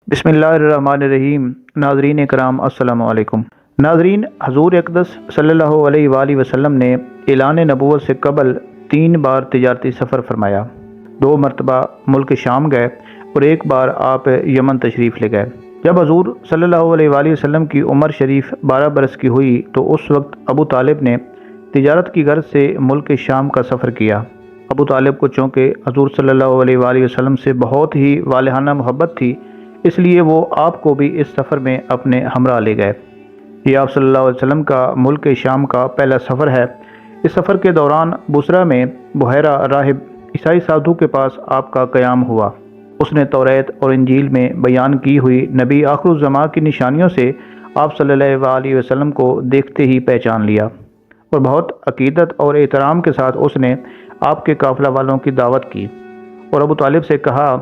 بسم اللہ الرحمن الرحیم۔ ناظرین کرام السلام علیکم۔ ناظرین، حضور اقدس صلی اللہ علیہ وآلہ وسلم نے اعلان نبوت سے قبل 3 بار تجارتی سفر فرمایا۔ 2 مرتبہ ملک شام گئے اور 1 بار آپ یمن تشریف لے گئے۔ جب حضور صلی اللہ علیہ وآلہ وسلم کی عمر شریف 12 برس کی ہوئی تو اس وقت ابو طالب نے تجارت کی غرض سے ملک شام کا سفر کیا۔ ابو طالب کو چونکہ حضور صلی اللہ علیہ وآلہ وسلم سے بہت ہی والہانہ محبت تھی، اس لیے وہ آپ کو بھی اس سفر میں اپنے ہمراہ لے گئے۔ یہ آپ صلی اللہ علیہ وسلم کا ملک شام کا پہلا سفر ہے۔ اس سفر کے دوران بصرہ میں بحیرہ راہب عیسائی سادھو کے پاس آپ کا قیام ہوا۔ اس نے توریت اور انجیل میں بیان کی ہوئی نبی آخر الزماں کی نشانیوں سے آپ صلی اللہ علیہ وسلم کو دیکھتے ہی پہچان لیا اور بہت عقیدت اور احترام کے ساتھ اس نے آپ کے قافلہ والوں کی دعوت کی اور ابو طالب سے کہا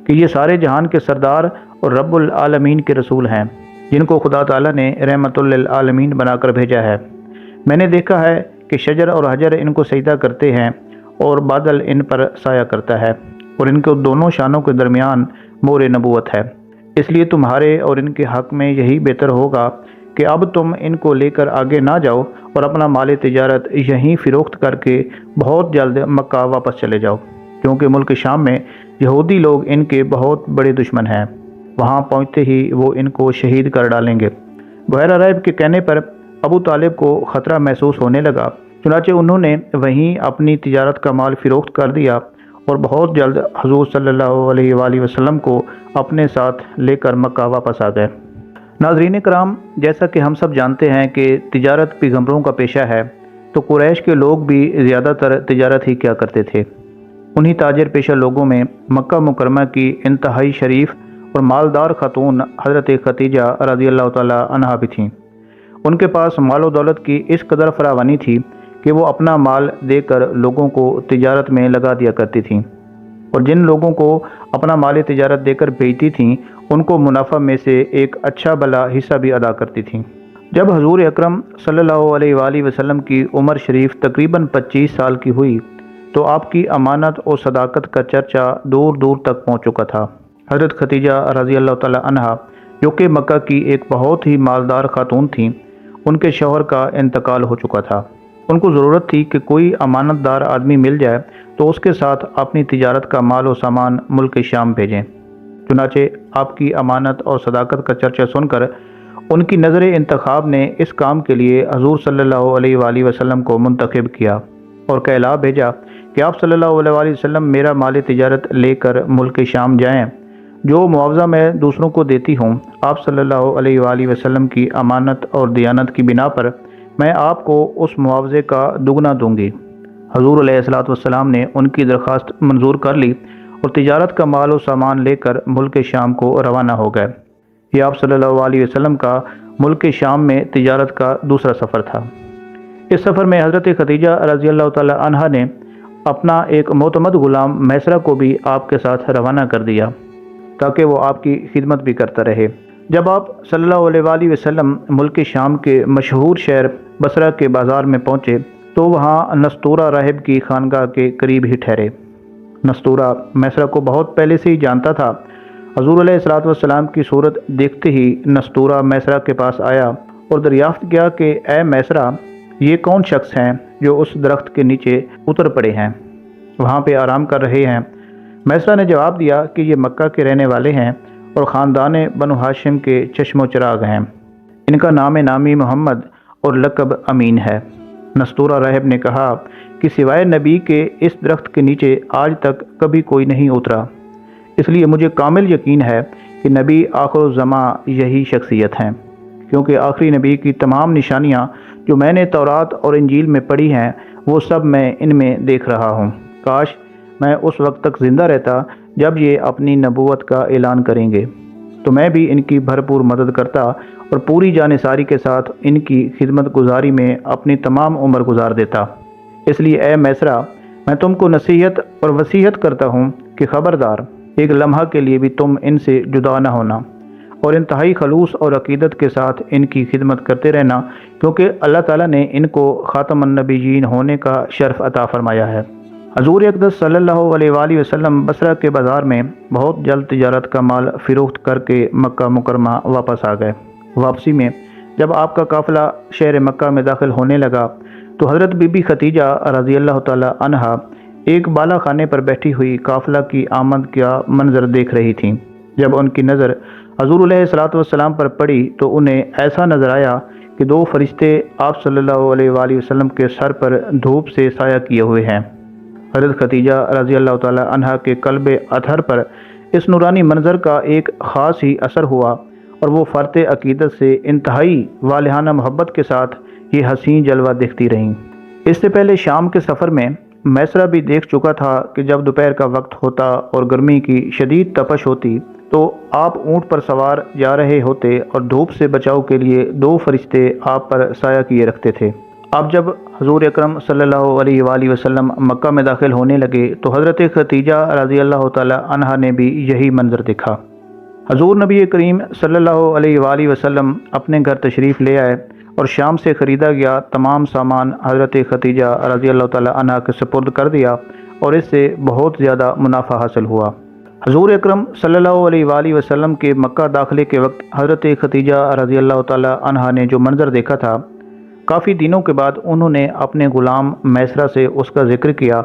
کہ یہ سارے جہان کے سردار اور رب العالمین کے رسول ہیں، جن کو خدا تعالیٰ نے رحمت للعالمین بنا کر بھیجا ہے۔ میں نے دیکھا ہے کہ شجر اور حجر ان کو سجدہ کرتے ہیں اور بادل ان پر سایہ کرتا ہے، اور ان کے دونوں شانوں کے درمیان مور نبوت ہے۔ اس لیے تمہارے اور ان کے حق میں یہی بہتر ہوگا کہ اب تم ان کو لے کر آگے نہ جاؤ اور اپنا مال تجارت یہیں فروخت کر کے بہت جلد مکہ واپس چلے جاؤ، کیونکہ ملک شام میں یہودی لوگ ان کے بہت بڑے دشمن ہیں۔ وہاں پہنچتے ہی وہ ان کو شہید کر ڈالیں گے۔ بحیرہ راہب کے کہنے پر ابو طالب کو خطرہ محسوس ہونے لگا، چنانچہ انہوں نے وہیں اپنی تجارت کا مال فروخت کر دیا اور بہت جلد حضور صلی اللہ علیہ وآلہ وسلم کو اپنے ساتھ لے کر مکہ واپس آ گئے۔ ناظرین کرام، جیسا کہ ہم سب جانتے ہیں کہ تجارت پیغمبروں کا پیشہ ہے، تو قریش کے لوگ بھی زیادہ تر تجارت ہی کیا کرتے تھے۔ انہی تاجر پیشہ لوگوں میں مکہ مکرمہ کی انتہائی شریف اور مالدار خاتون حضرت ختیجہ رضی اللہ تعالی عنہا بھی تھیں۔ ان کے پاس مال و دولت کی اس قدر فراوانی تھی کہ وہ اپنا مال دے کر لوگوں کو تجارت میں لگا دیا کرتی تھیں، اور جن لوگوں کو اپنا مال تجارت دے کر بھیجتی تھیں ان کو منافع میں سے ایک اچھا بھلا حصہ بھی ادا کرتی تھیں۔ جب حضور اکرم صلی اللہ علیہ وآلہ وسلم کی عمر شریف تقریباً 25 سال کی ہوئی تو آپ کی امانت اور صداقت کا چرچا دور دور تک پہنچ چکا تھا۔ حضرت ختیجہ رضی اللہ تعالی عنہا، جو کہ مکہ کی ایک بہت ہی مالدار خاتون تھیں، ان کے شوہر کا انتقال ہو چکا تھا۔ ان کو ضرورت تھی کہ کوئی امانت دار آدمی مل جائے تو اس کے ساتھ اپنی تجارت کا مال و سامان ملک شام بھیجیں۔ چنانچہ آپ کی امانت اور صداقت کا چرچا سن کر ان کی نظر انتخاب نے اس کام کے لیے حضور صلی اللہ علیہ وآلہ وسلم کو منتخب کیا اور کہلا بھیجا کہ آپ صلی اللہ علیہ وآلہ وسلم میرا مال تجارت لے کر ملک شام جائیں۔ جو معاوضہ میں دوسروں کو دیتی ہوں، آپ صلی اللہ علیہ وآلہ وسلم کی امانت اور دیانت کی بنا پر میں آپ کو اس معاوضے کا دگنا دوں گی۔ حضور علیہ السلام نے ان کی درخواست منظور کر لی اور تجارت کا مال و سامان لے کر ملک شام کو روانہ ہو گئے۔ یہ آپ صلی اللہ علیہ وسلم کا ملک شام میں تجارت کا دوسرا سفر تھا۔ اس سفر میں حضرت ختیجہ رضی اللہ تعالی عنہا نے اپنا ایک معتمد غلام میسرہ کو بھی آپ کے ساتھ روانہ کر دیا تاکہ وہ آپ کی خدمت بھی کرتا رہے۔ جب آپ صلی اللہ علیہ وآلہ وسلم ملک شام کے مشہور شہر بصرہ کے بازار میں پہنچے تو وہاں نستورہ راہب کی خانقاہ کے قریب ہی ٹھہرے۔ نستورہ میسرہ کو بہت پہلے سے ہی جانتا تھا۔ حضور علیہ السلام کی صورت دیکھتے ہی نستورہ میسرہ کے پاس آیا اور دریافت کیا کہ اے میسرہ، یہ کون شخص ہیں جو اس درخت کے نیچے اتر پڑے ہیں، وہاں پہ آرام کر رہے ہیں؟ میسرہ نے جواب دیا کہ یہ مکہ کے رہنے والے ہیں اور خاندان بنو ہاشم کے چشم و چراغ ہیں۔ ان کا نام نامی محمد اور لقب امین ہے۔ نستورہ راہب نے کہا کہ سوائے نبی کے اس درخت کے نیچے آج تک کبھی کوئی نہیں اترا، اس لیے مجھے کامل یقین ہے کہ نبی آخر الزماں یہی شخصیت ہیں، کیونکہ آخری نبی کی تمام نشانیاں جو میں نے تورات اور انجیل میں پڑھی ہیں وہ سب میں ان میں دیکھ رہا ہوں۔ کاش میں اس وقت تک زندہ رہتا جب یہ اپنی نبوت کا اعلان کریں گے، تو میں بھی ان کی بھرپور مدد کرتا اور پوری جانثاری کے ساتھ ان کی خدمت گزاری میں اپنی تمام عمر گزار دیتا۔ اس لیے اے میسرہ، میں تم کو نصیحت اور وصیت کرتا ہوں کہ خبردار، ایک لمحہ کے لیے بھی تم ان سے جدا نہ ہونا اور انتہائی خلوص اور عقیدت کے ساتھ ان کی خدمت کرتے رہنا، کیونکہ اللہ تعالیٰ نے ان کو خاتم النبیین ہونے کا شرف عطا فرمایا ہے۔ حضور اقدس صلی اللہ علیہ وآلہ وسلم بصرہ کے بازار میں بہت جلد تجارت کا مال فروخت کر کے مکہ مکرمہ واپس آ گئے۔ واپسی میں جب آپ کا قافلہ شہر مکہ میں داخل ہونے لگا تو حضرت بی بی ختیجہ رضی اللہ تعالی عنہا ایک بالا خانے پر بیٹھی ہوئی قافلہ کی آمد کا منظر دیکھ رہی تھیں۔ جب ان کی نظر حضور علیہ الصلوۃ والسلام پر پڑی تو انہیں ایسا نظر آیا کہ دو فرشتے آپ صلی اللہ علیہ وآلہ وسلم کے سر پر دھوپ سے سایہ کیے ہوئے ہیں۔ حضرت ختیجہ رضی اللہ تعالی عنہا کے قلب اطہر پر اس نورانی منظر کا ایک خاص ہی اثر ہوا اور وہ فرط عقیدت سے انتہائی والہانہ محبت کے ساتھ یہ حسین جلوہ دیکھتی رہیں۔ اس سے پہلے شام کے سفر میں میسرہ بھی دیکھ چکا تھا کہ جب دوپہر کا وقت ہوتا اور گرمی کی شدید تپش ہوتی تو آپ اونٹ پر سوار جا رہے ہوتے اور دھوپ سے بچاؤ کے لیے دو فرشتے آپ پر سایہ کیے رکھتے تھے۔ اب جب حضور اکرم صلی اللہ علیہ وآلہ وسلم مکہ میں داخل ہونے لگے تو حضرت ختیجہ رضی اللہ تعالی عنہا نے بھی یہی منظر دیکھا۔ حضور نبی کریم صلی اللہ علیہ وآلہ وسلم اپنے گھر تشریف لے آئے اور شام سے خریدا گیا تمام سامان حضرت ختیجہ رضی اللہ تعالی عنہا کے سپرد کر دیا اور اس سے بہت زیادہ منافع حاصل ہوا۔ حضور اکرم صلی اللہ علیہ وآلہ وسلم کے مکہ داخلے کے وقت حضرت ختیجہ رضی اللہ تعالی عنہا نے جو منظر دیکھا تھا، کافی دنوں کے بعد انہوں نے اپنے غلام میسرہ سے اس کا ذکر کیا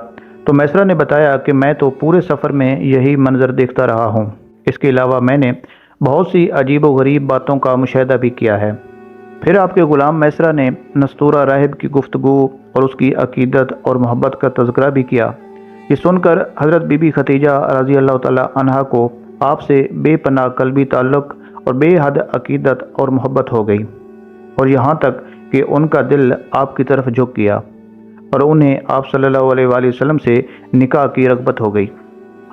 تو میسرہ نے بتایا کہ میں تو پورے سفر میں یہی منظر دیکھتا رہا ہوں۔ اس کے علاوہ میں نے بہت سی عجیب و غریب باتوں کا مشاہدہ بھی کیا ہے۔ پھر آپ کے غلام میسرہ نے نستورہ راہب کی گفتگو اور اس کی عقیدت اور محبت کا تذکرہ بھی کیا۔ یہ سن کر حضرت بی بی ختیجہ رضی اللہ تعالی عنہا کو آپ سے بے پناہ قلبی تعلق اور بے حد عقیدت اور محبت ہو گئی اور یہاں تک کہ ان کا دل آپ کی طرف جھک گیا اور انہیں آپ صلی اللہ علیہ وآلہ وسلم سے نکاح کی رغبت ہو گئی۔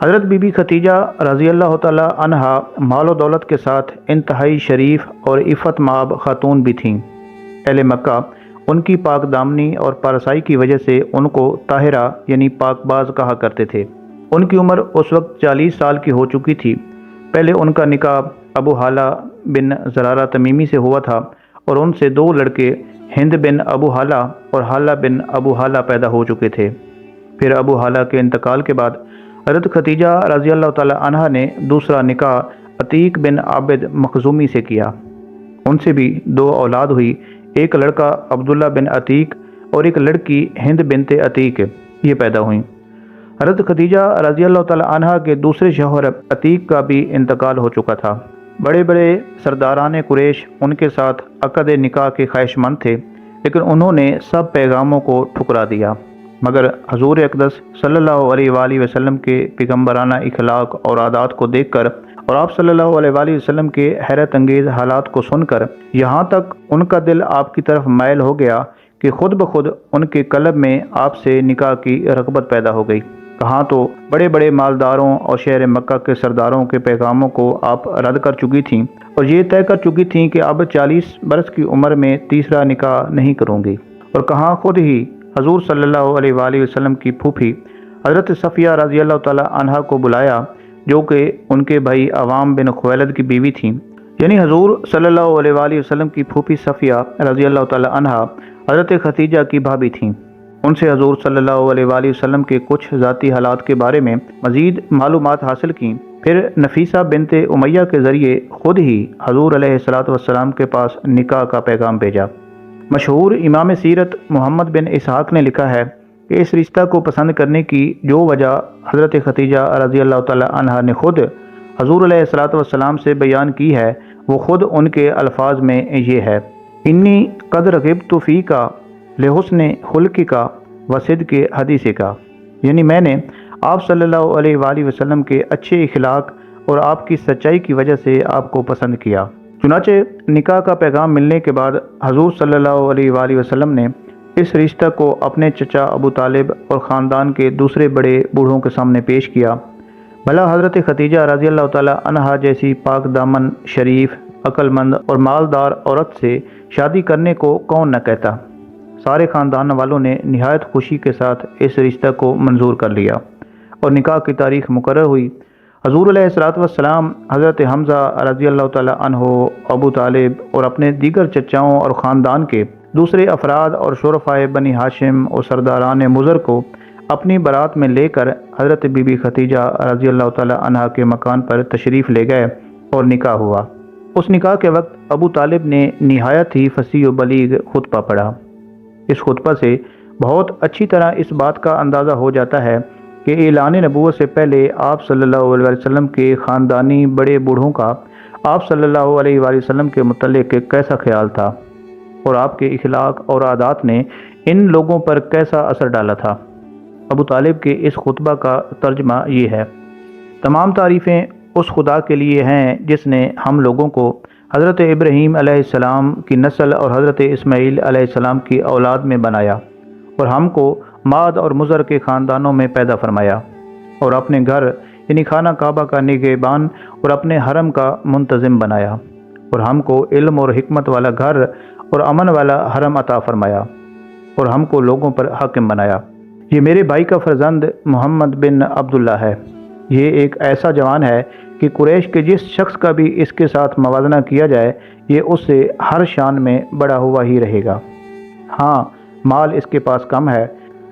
حضرت بی بی ختیجہ رضی اللہ تعالی عنہا مال و دولت کے ساتھ انتہائی شریف اور عفت مآب خاتون بھی تھیں۔ اہل مکہ ان کی پاک دامنی اور پارسائی کی وجہ سے ان کو طاہرہ یعنی پاک باز کہا کرتے تھے۔ ان کی عمر اس وقت 40 سال کی ہو چکی تھی۔ پہلے ان کا نکاح ابو حالہ بن زرارہ تمیمی سے ہوا تھا اور ان سے دو لڑکے ہند بن ابو حالہ اور حالہ بن ابو حالہ پیدا ہو چکے تھے۔ پھر ابو حالہ کے انتقال کے بعد حضرت ختیجہ رضی اللہ تعالی عنہا نے دوسرا نکاح عتیق بن عابد مخزومی سے کیا۔ ان سے بھی دو اولاد ہوئی، ایک لڑکا عبداللہ بن عتیق اور ایک لڑکی ہند بنت عتیق، یہ پیدا ہوئیں۔ حضرت ختیجہ رضی اللہ تعالی عنہا کے دوسرے شوہر عتیق کا بھی انتقال ہو چکا تھا۔ بڑے بڑے سرداران قریش ان کے ساتھ عقد نکاح کے خواہش مند تھے، لیکن انہوں نے سب پیغاموں کو ٹھکرا دیا، مگر حضور اقدس صلی اللہ علیہ وآلہ وسلم کے پیغمبرانہ اخلاق اور عادات کو دیکھ کر اور آپ صلی اللہ علیہ وآلہ وسلم کے حیرت انگیز حالات کو سن کر یہاں تک ان کا دل آپ کی طرف مائل ہو گیا کہ خود بخود ان کے قلب میں آپ سے نکاح کی رغبت پیدا ہو گئی۔ کہاں تو بڑے بڑے مالداروں اور شہر مکہ کے سرداروں کے پیغاموں کو آپ رد کر چکی تھیں اور یہ طے کر چکی تھیں کہ اب 40 برس کی عمر میں تیسرا نکاح نہیں کروں گی، اور کہاں خود ہی حضور صلی اللہ علیہ وآلہ وسلم کی پھوپھی حضرت صفیہ رضی اللہ تعالی عنہا کو بلایا، جو کہ ان کے بھائی عوام بن خویلد کی بیوی تھیں، یعنی حضور صلی اللہ علیہ وآلہ وسلم کی پھوپھی صفیہ رضی اللہ تعالی عنہا حضرت ختیجہ کی بھابھی تھیں۔ ان سے حضور صلی اللہ علیہ وآلہ وسلم کے کچھ ذاتی حالات کے بارے میں مزید معلومات حاصل کیں۔ پھر نفیسہ بنت امیہ کے ذریعے خود ہی حضور علیہ الصلوۃ والسلام کے پاس نکاح کا پیغام بھیجا۔ مشہور امام سیرت محمد بن اسحاق نے لکھا ہے کہ اس رشتہ کو پسند کرنے کی جو وجہ حضرت ختیجہ رضی اللہ تعالی عنہا نے خود حضور علیہ الصلوۃ والسلام سے بیان کی ہے، وہ خود ان کے الفاظ میں یہ ہے: انی قد رغبت فیک لحسن خلقک و صدق حدیثک، یعنی میں نے آپ صلی اللہ علیہ وآلہ وسلم کے اچھے اخلاق اور آپ کی سچائی کی وجہ سے آپ کو پسند کیا۔ چنانچہ نکاح کا پیغام ملنے کے بعد حضور صلی اللہ علیہ وآلہ وسلم نے اس رشتہ کو اپنے چچا ابو طالب اور خاندان کے دوسرے بڑے بوڑھوں کے سامنے پیش کیا۔ بھلا حضرت ختیجہ رضی اللہ تعالی عنہا جیسی پاک دامن، شریف، عقل مند اور مالدار عورت سے شادی کرنے کو کون نہ کہتا۔ سارے خاندان والوں نے نہایت خوشی کے ساتھ اس رشتہ کو منظور کر لیا اور نکاح کی تاریخ مقرر ہوئی۔ حضور علیہ الصلوۃ والسلام حضرت حمزہ رضی اللہ تعالی عنہ، ابو طالب اور اپنے دیگر چچاؤں اور خاندان کے دوسرے افراد اور شرفائے بنی ہاشم اور سرداران مضر کو اپنی بارات میں لے کر حضرت بی بی خدیجہ رضی اللہ تعالی عنہا کے مکان پر تشریف لے گئے اور نکاح ہوا۔ اس نکاح کے وقت ابو طالب نے نہایت ہی فصیح و بلیغ خطبہ پڑھا۔ اس خطبہ سے بہت اچھی طرح اس بات کا اندازہ ہو جاتا ہے کہ اعلان نبوت سے پہلے آپ صلی اللہ علیہ وسلم کے خاندانی بڑے بوڑھوں کا آپ صلی اللہ علیہ وآلہ وسلم کے متعلق کیسا خیال تھا اور آپ کے اخلاق اور عادات نے ان لوگوں پر کیسا اثر ڈالا تھا۔ ابو طالب کے اس خطبہ کا ترجمہ یہ ہے: تمام تعریفیں اس خدا کے لیے ہیں جس نے ہم لوگوں کو حضرت ابراہیم علیہ السلام کی نسل اور حضرت اسماعیل علیہ السلام کی اولاد میں بنایا اور ہم کو ماد اور مضر کے خاندانوں میں پیدا فرمایا اور اپنے گھر یعنی خانہ کعبہ کا نگہبان اور اپنے حرم کا منتظم بنایا اور ہم کو علم اور حکمت والا گھر اور امن والا حرم عطا فرمایا اور ہم کو لوگوں پر حاکم بنایا۔ یہ میرے بھائی کا فرزند محمد بن عبداللہ ہے۔ یہ ایک ایسا جوان ہے کہ قریش کے جس شخص کا بھی اس کے ساتھ موازنہ کیا جائے یہ اس سے ہر شان میں بڑا ہوا ہی رہے گا۔ ہاں، مال اس کے پاس کم ہے،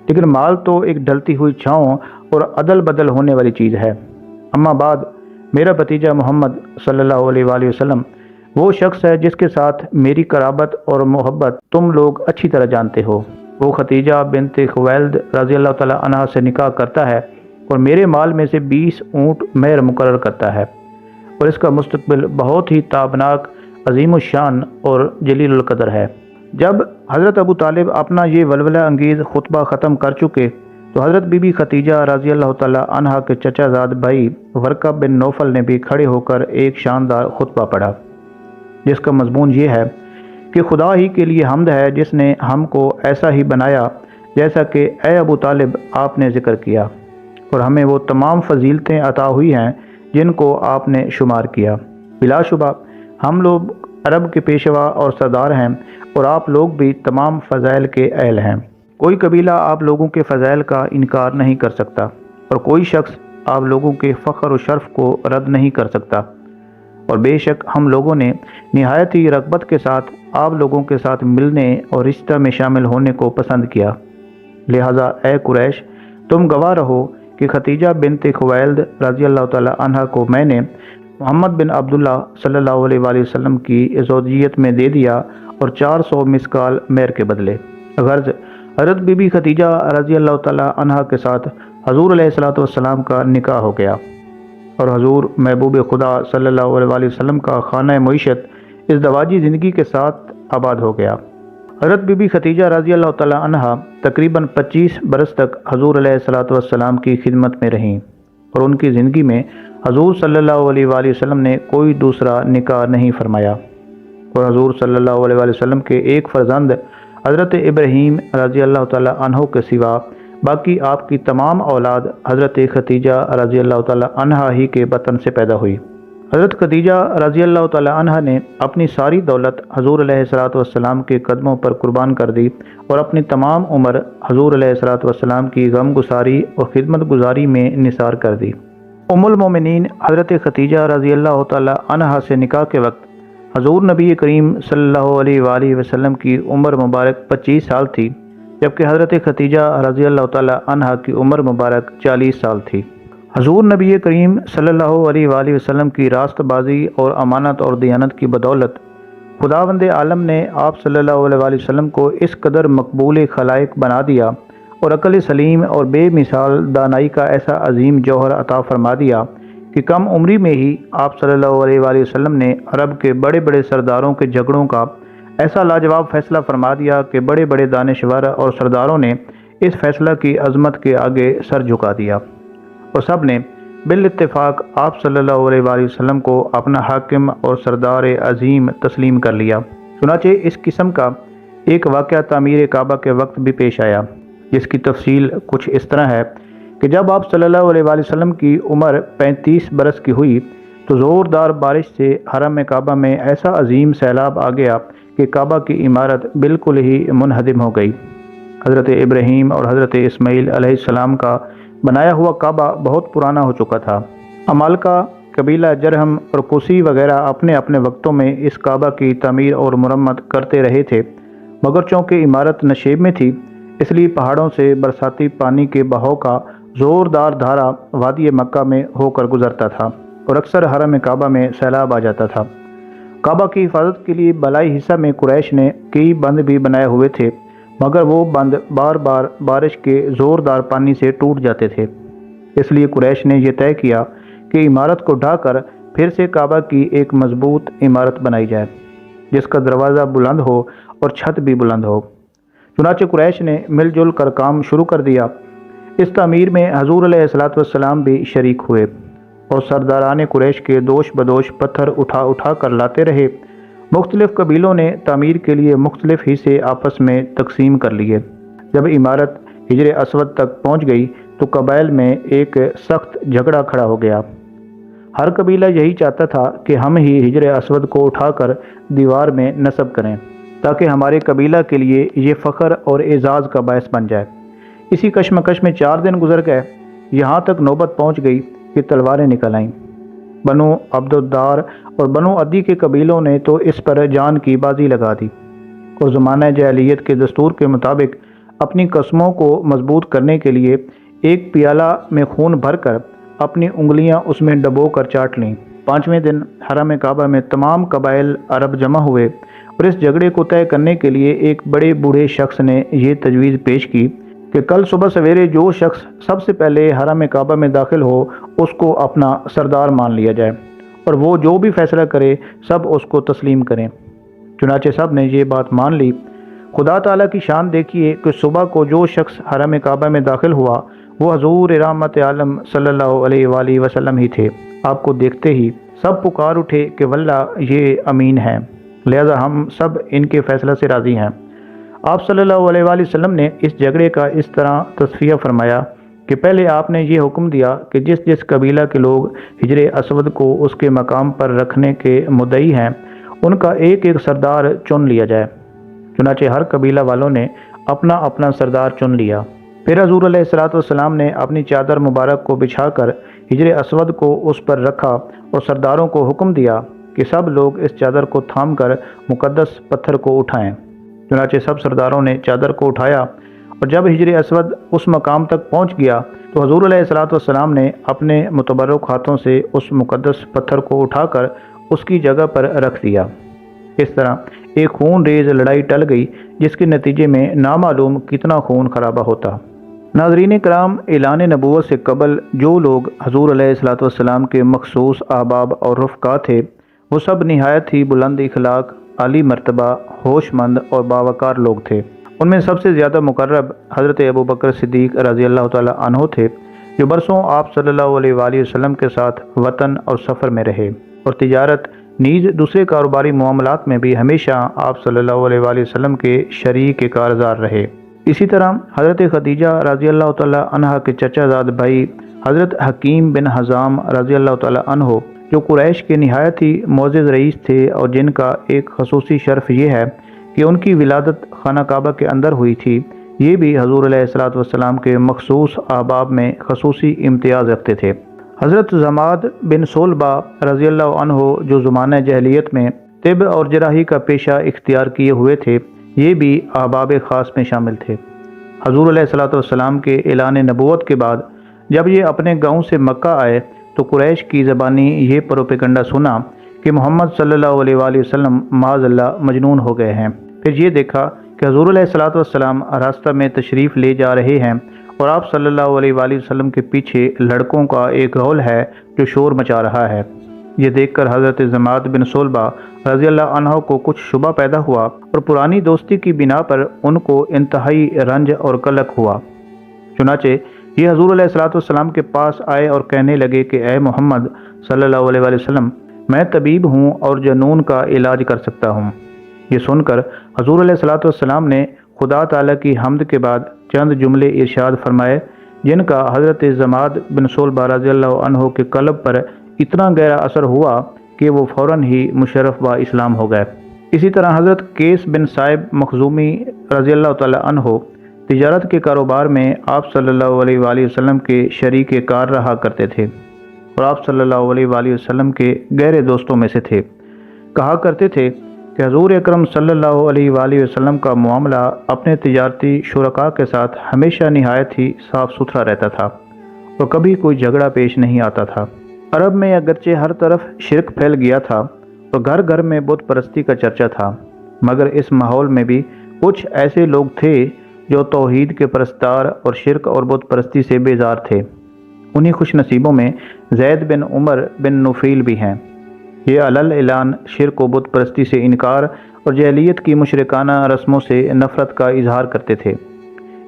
لیکن مال تو ایک ڈھلتی ہوئی چھاؤں اور عدل بدل ہونے والی چیز ہے۔ اما بعد، میرا بھتیجا محمد صلی اللہ علیہ وآلہ وسلم وہ شخص ہے جس کے ساتھ میری قرابت اور محبت تم لوگ اچھی طرح جانتے ہو۔ وہ خدیجہ بنت خویلد رضی اللہ تعالی عنہا سے نکاح کرتا ہے اور میرے مال میں سے 20 اونٹ مہر مقرر کرتا ہے اور اس کا مستقبل بہت ہی تابناک، عظیم الشان اور جلیل القدر ہے۔ جب حضرت ابو طالب اپنا یہ ولولہ انگیز خطبہ ختم کر چکے تو حضرت بی بی خدیجہ رضی اللہ تعالی عنہا کے چچا زاد بھائی ورقہ بن نوفل نے بھی کھڑے ہو کر ایک شاندار خطبہ پڑھا، جس کا مضمون یہ ہے کہ خدا ہی کے لیے حمد ہے جس نے ہم کو ایسا ہی بنایا جیسا کہ اے ابو طالب آپ نے ذکر کیا، اور ہمیں وہ تمام فضیلتیں عطا ہوئی ہیں جن کو آپ نے شمار کیا۔ بلا شبہ ہم لوگ عرب کے پیشوا اور سردار ہیں اور آپ لوگ بھی تمام فضائل کے اہل ہیں۔ کوئی قبیلہ آپ لوگوں کے فضائل کا انکار نہیں کر سکتا اور کوئی شخص آپ لوگوں کے فخر و شرف کو رد نہیں کر سکتا، اور بے شک ہم لوگوں نے نہایت ہی رغبت کے ساتھ آپ لوگوں کے ساتھ ملنے اور رشتہ میں شامل ہونے کو پسند کیا۔ لہٰذا اے قریش، تم گواہ رہو کہ خدیجہ بنت خویلد رضی اللہ تعالی عنہا کو میں نے محمد بن عبداللہ صلی اللہ علیہ وآلہ وسلم کی زوجیت میں دے دیا اور 400 مسکال مہر کے بدلے۔ غرض حضرت بی بی خدیجہ رضی اللہ تعالی عنہا کے ساتھ حضور علیہ الصلوۃ والسلام کا نکاح ہو گیا اور حضور محبوب خدا صلی اللہ علیہ وآلہ وسلم کا خانہ معیشت اس دواجی زندگی کے ساتھ آباد ہو گیا۔ حضرت بی بی خدیجہ رضی اللہ تعالی عنہا تقریباً 25 برس تک حضور علیہ الصلوۃ والسلام کی خدمت میں رہیں اور ان کی زندگی میں حضور صلی اللہ علیہ وآلہ وسلم نے کوئی دوسرا نکاح نہیں فرمایا، اور حضور صلی اللہ علیہ وآلہ وسلم کے ایک فرزند حضرت ابراہیم رضی اللہ تعالی عنہ کے سوا باقی آپ کی تمام اولاد حضرت خدیجہ رضی اللہ تعالی عنہا ہی کے بطن سے پیدا ہوئی۔ حضرت خدیجہ رضی اللہ تعالی عنہا نے اپنی ساری دولت حضور علیہ الصلوۃ والسلام کے قدموں پر قربان کر دی اور اپنی تمام عمر حضور علیہ الصلوۃ والسلام کی غم گساری اور خدمت گزاری میں نثار کر دی۔ ام المومنین حضرت خدیجہ رضی اللہ تعالی عنہا سے نکاح کے وقت حضور نبی کریم صلی اللہ علیہ وآلہ وسلم کی عمر مبارک 25 سال تھی، جبکہ حضرت خدیجہ رضی اللہ تعالی عنہا کی عمر مبارک 40 سال تھی۔ حضور نبی کریم صلی اللہ علیہ وآلہ وسلم کی راست بازی اور امانت اور دیانت کی بدولت خداوند عالم نے آپ صلی اللہ علیہ وآلہ وسلم کو اس قدر مقبول خلائق بنا دیا اور عقل سلیم اور بے مثال دانائی کا ایسا عظیم جوہر عطا فرما دیا کہ کم عمری میں ہی آپ صلی اللہ علیہ وآلہ وسلم نے عرب کے بڑے بڑے سرداروں کے جھگڑوں کا ایسا لاجواب فیصلہ فرما دیا کہ بڑے بڑے دانشور اور سرداروں نے اس فیصلہ کی عظمت کے آگے سر جھکا دیا اور سب نے بالاتفاق آپ صلی اللہ علیہ وآلہ وسلم کو اپنا حاکم اور سردار عظیم تسلیم کر لیا۔ چنانچہ اس قسم کا ایک واقعہ تعمیر کعبہ کے وقت بھی پیش آیا، جس کی تفصیل کچھ اس طرح ہے کہ جب آپ صلی اللہ علیہ وآلہ وسلم کی عمر 35 برس کی ہوئی تو زوردار بارش سے حرم کعبہ میں ایسا عظیم سیلاب آ گیا کہ کعبہ کی عمارت بالکل ہی منہدم ہو گئی۔ حضرت ابراہیم اور حضرت اسماعیل علیہ السلام کا بنایا ہوا کعبہ بہت پرانا ہو چکا تھا۔ عمالقہ، قبیلہ جرہم اور قسی وغیرہ اپنے اپنے وقتوں میں اس کعبہ کی تعمیر اور مرمت کرتے رہے تھے، مگر چونکہ عمارت نشیب میں تھی اس لیے پہاڑوں سے برساتی پانی کے بہاؤ کا زوردار دھارا وادی مکہ میں ہو کر گزرتا تھا اور اکثر حرم کعبہ میں سیلاب آ جاتا تھا۔ کعبہ کی حفاظت کے لیے بالائی حصہ میں قریش نے کئی بند بھی بنائے ہوئے تھے، مگر وہ بند بار بار بارش کے زوردار پانی سے ٹوٹ جاتے تھے۔ اس لیے قریش نے یہ طے کیا کہ عمارت کو ڈھا کر پھر سے کعبہ کی ایک مضبوط عمارت بنائی جائے، جس کا دروازہ بلند ہو اور چھت بھی بلند ہو۔ چنانچہ قریش نے مل جل کر کام شروع کر دیا۔ اس تعمیر میں حضور علیہ السلام بھی شریک ہوئے اور سرداران قریش کے دوش بدوش پتھر اٹھا اٹھا کر لاتے رہے۔ مختلف قبیلوں نے تعمیر کے لیے مختلف حصے آپس میں تقسیم کر لیے۔ جب عمارت حجر اسود تک پہنچ گئی تو قبائل میں ایک سخت جھگڑا کھڑا ہو گیا۔ ہر قبیلہ یہی چاہتا تھا کہ ہم ہی حجر اسود کو اٹھا کر دیوار میں نصب کریں تاکہ ہمارے قبیلہ کے لیے یہ فخر اور اعزاز کا باعث بن جائے۔ اسی کشمکش میں 4 دن گزر گئے، یہاں تک نوبت پہنچ گئی کہ تلواریں نکل آئیں۔ بنو عبد الدار اور بنو عدی کے قبیلوں نے تو اس پر جان کی بازی لگا دی اور زمانہ جاہلیت کے دستور کے مطابق اپنی قسموں کو مضبوط کرنے کے لیے ایک پیالہ میں خون بھر کر اپنی انگلیاں اس میں ڈبو کر چاٹ لیں۔ 5ویں دن حرم کعبہ میں تمام قبائل عرب جمع ہوئے اور اس جھگڑے کو طے کرنے کے لیے ایک بڑے بوڑھے شخص نے یہ تجویز پیش کی کہ کل صبح سویرے جو شخص سب سے پہلے حرم کعبہ میں داخل ہو اس کو اپنا سردار مان لیا جائے اور وہ جو بھی فیصلہ کرے سب اس کو تسلیم کریں۔ چنانچہ سب نے یہ بات مان لی۔ خدا تعالیٰ کی شان دیکھیے کہ صبح کو جو شخص حرم کعبہ میں داخل ہوا وہ حضور رحمت عالم صلی اللہ علیہ وآلہ وسلم ہی تھے۔ آپ کو دیکھتے ہی سب پکار اٹھے کہ واللہ یہ امین ہیں، لہذا ہم سب ان کے فیصلہ سے راضی ہیں۔ آپ صلی اللہ علیہ وآلہ وسلم نے اس جھگڑے کا اس طرح تصفیہ فرمایا کہ پہلے آپ نے یہ حکم دیا کہ جس جس قبیلہ کے لوگ حجر اسود کو اس کے مقام پر رکھنے کے مدعی ہیں ان کا ایک ایک سردار چن لیا جائے۔ چنانچہ ہر قبیلہ والوں نے اپنا اپنا سردار چن لیا۔ پھر حضور علیہ السلام نے اپنی چادر مبارک کو بچھا کر حجر اسود کو اس پر رکھا اور سرداروں کو حکم دیا کہ سب لوگ اس چادر کو تھام کر مقدس پتھر کو اٹھائیں۔ چنانچہ سب سرداروں نے چادر کو اٹھایا اور جب حجر اسود اس مقام تک پہنچ گیا تو حضور علیہ السلام نے اپنے متبرک ہاتھوں سے اس مقدس پتھر کو اٹھا کر اس کی جگہ پر رکھ دیا۔ اس طرح ایک خون ریز لڑائی ٹل گئی جس کے نتیجے میں نامعلوم کتنا خون خرابہ ہوتا۔ ناظرین کرام، اعلان نبوت سے قبل جو لوگ حضور علیہ السلام کے مخصوص احباب اور رفقا تھے وہ سب نہایت ہی بلند اخلاق، عالی مرتبہ، ہوش مند اور باوقار لوگ تھے۔ ان میں سب سے زیادہ مقرب حضرت ابوبکر صدیق رضی اللہ تعالی عنہ تھے، جو برسوں آپ صلی اللہ علیہ وآلہ وسلم کے ساتھ وطن اور سفر میں رہے اور تجارت نیز دوسرے کاروباری معاملات میں بھی ہمیشہ آپ صلی اللہ علیہ وآلہ وسلم کے شریک کارزار رہے۔ اسی طرح حضرت خدیجہ رضی اللہ تعالی عنہ کے چچا زاد بھائی حضرت حکیم بن حزام رضی اللہ تعالی عنہ، جو قریش کے نہایت ہی معزز رئیس تھے اور جن کا ایک خصوصی شرف یہ ہے کہ ان کی ولادت خانہ کعبہ کے اندر ہوئی تھی، یہ بھی حضور علیہ السلام کے مخصوص احباب میں خصوصی امتیاز رکھتے تھے۔ حضرت زماد بن سولبہ رضی اللہ عنہ، جو زمانہ جاہلیت میں طب اور جراحی کا پیشہ اختیار کیے ہوئے تھے، یہ بھی احباب خاص میں شامل تھے۔ حضور علیہ السلام کے اعلان نبوت کے بعد جب یہ اپنے گاؤں سے مکہ آئے تو قریش کی زبانی یہ پروپیگنڈا سنا کہ محمد صلی اللہ علیہ وآلہ وسلم معاذ اللہ مجنون ہو گئے ہیں۔ پھر یہ دیکھا کہ حضور علیہ السلام راستہ میں تشریف لے جا رہے ہیں اور آپ صلی اللہ علیہ وآلہ وسلم کے پیچھے لڑکوں کا ایک غول ہے جو شور مچا رہا ہے۔ یہ دیکھ کر حضرت زماد بن سولبہ رضی اللہ عنہ کو کچھ شبہ پیدا ہوا اور پرانی دوستی کی بنا پر ان کو انتہائی رنج اور قلق ہوا۔ چنانچہ یہ حضور علیہ السلام کے پاس آئے اور کہنے لگے کہ اے محمد صلی اللہ علیہ وآلہ وسلم، میں طبیب ہوں اور جنون کا علاج کر سکتا ہوں۔ یہ سن کر حضور علیہ السلام نے خدا تعالیٰ کی حمد کے بعد چند جملے ارشاد فرمائے جن کا حضرت زماد بن سولبہ رضی اللہ عنہ کے قلب پر اتنا گہرا اثر ہوا کہ وہ فوراً ہی مشرف با اسلام ہو گئے۔ اسی طرح حضرت قیس بن صائب مخزومی رضی اللہ تعالی عنہ تجارت کے کاروبار میں آپ صلی اللہ علیہ وآلہ وسلم کے شریک کار رہا کرتے تھے اور آپ صلی اللہ علیہ وآلہ وسلم کے گہرے دوستوں میں سے تھے۔ کہا کرتے تھے کہ حضور اکرم صلی اللہ علیہ وآلہ وسلم کا معاملہ اپنے تجارتی شرکاء کے ساتھ ہمیشہ نہایت ہی صاف ستھرا رہتا تھا اور کبھی کوئی جھگڑا پیش نہیں آتا تھا۔ عرب میں اگرچہ ہر طرف شرک پھیل گیا تھا اور گھر گھر میں بت پرستی کا چرچا تھا، مگر اس ماحول میں بھی کچھ ایسے لوگ تھے جو توحید کے پرستار اور شرک اور بت پرستی سے بیزار تھے۔ انہی خوش نصیبوں میں زید بن عمر بن نفیل بھی ہیں۔ یہ علل اعلان شرک و بت پرستی سے انکار اور جاہلیت کی مشرکانہ رسموں سے نفرت کا اظہار کرتے تھے۔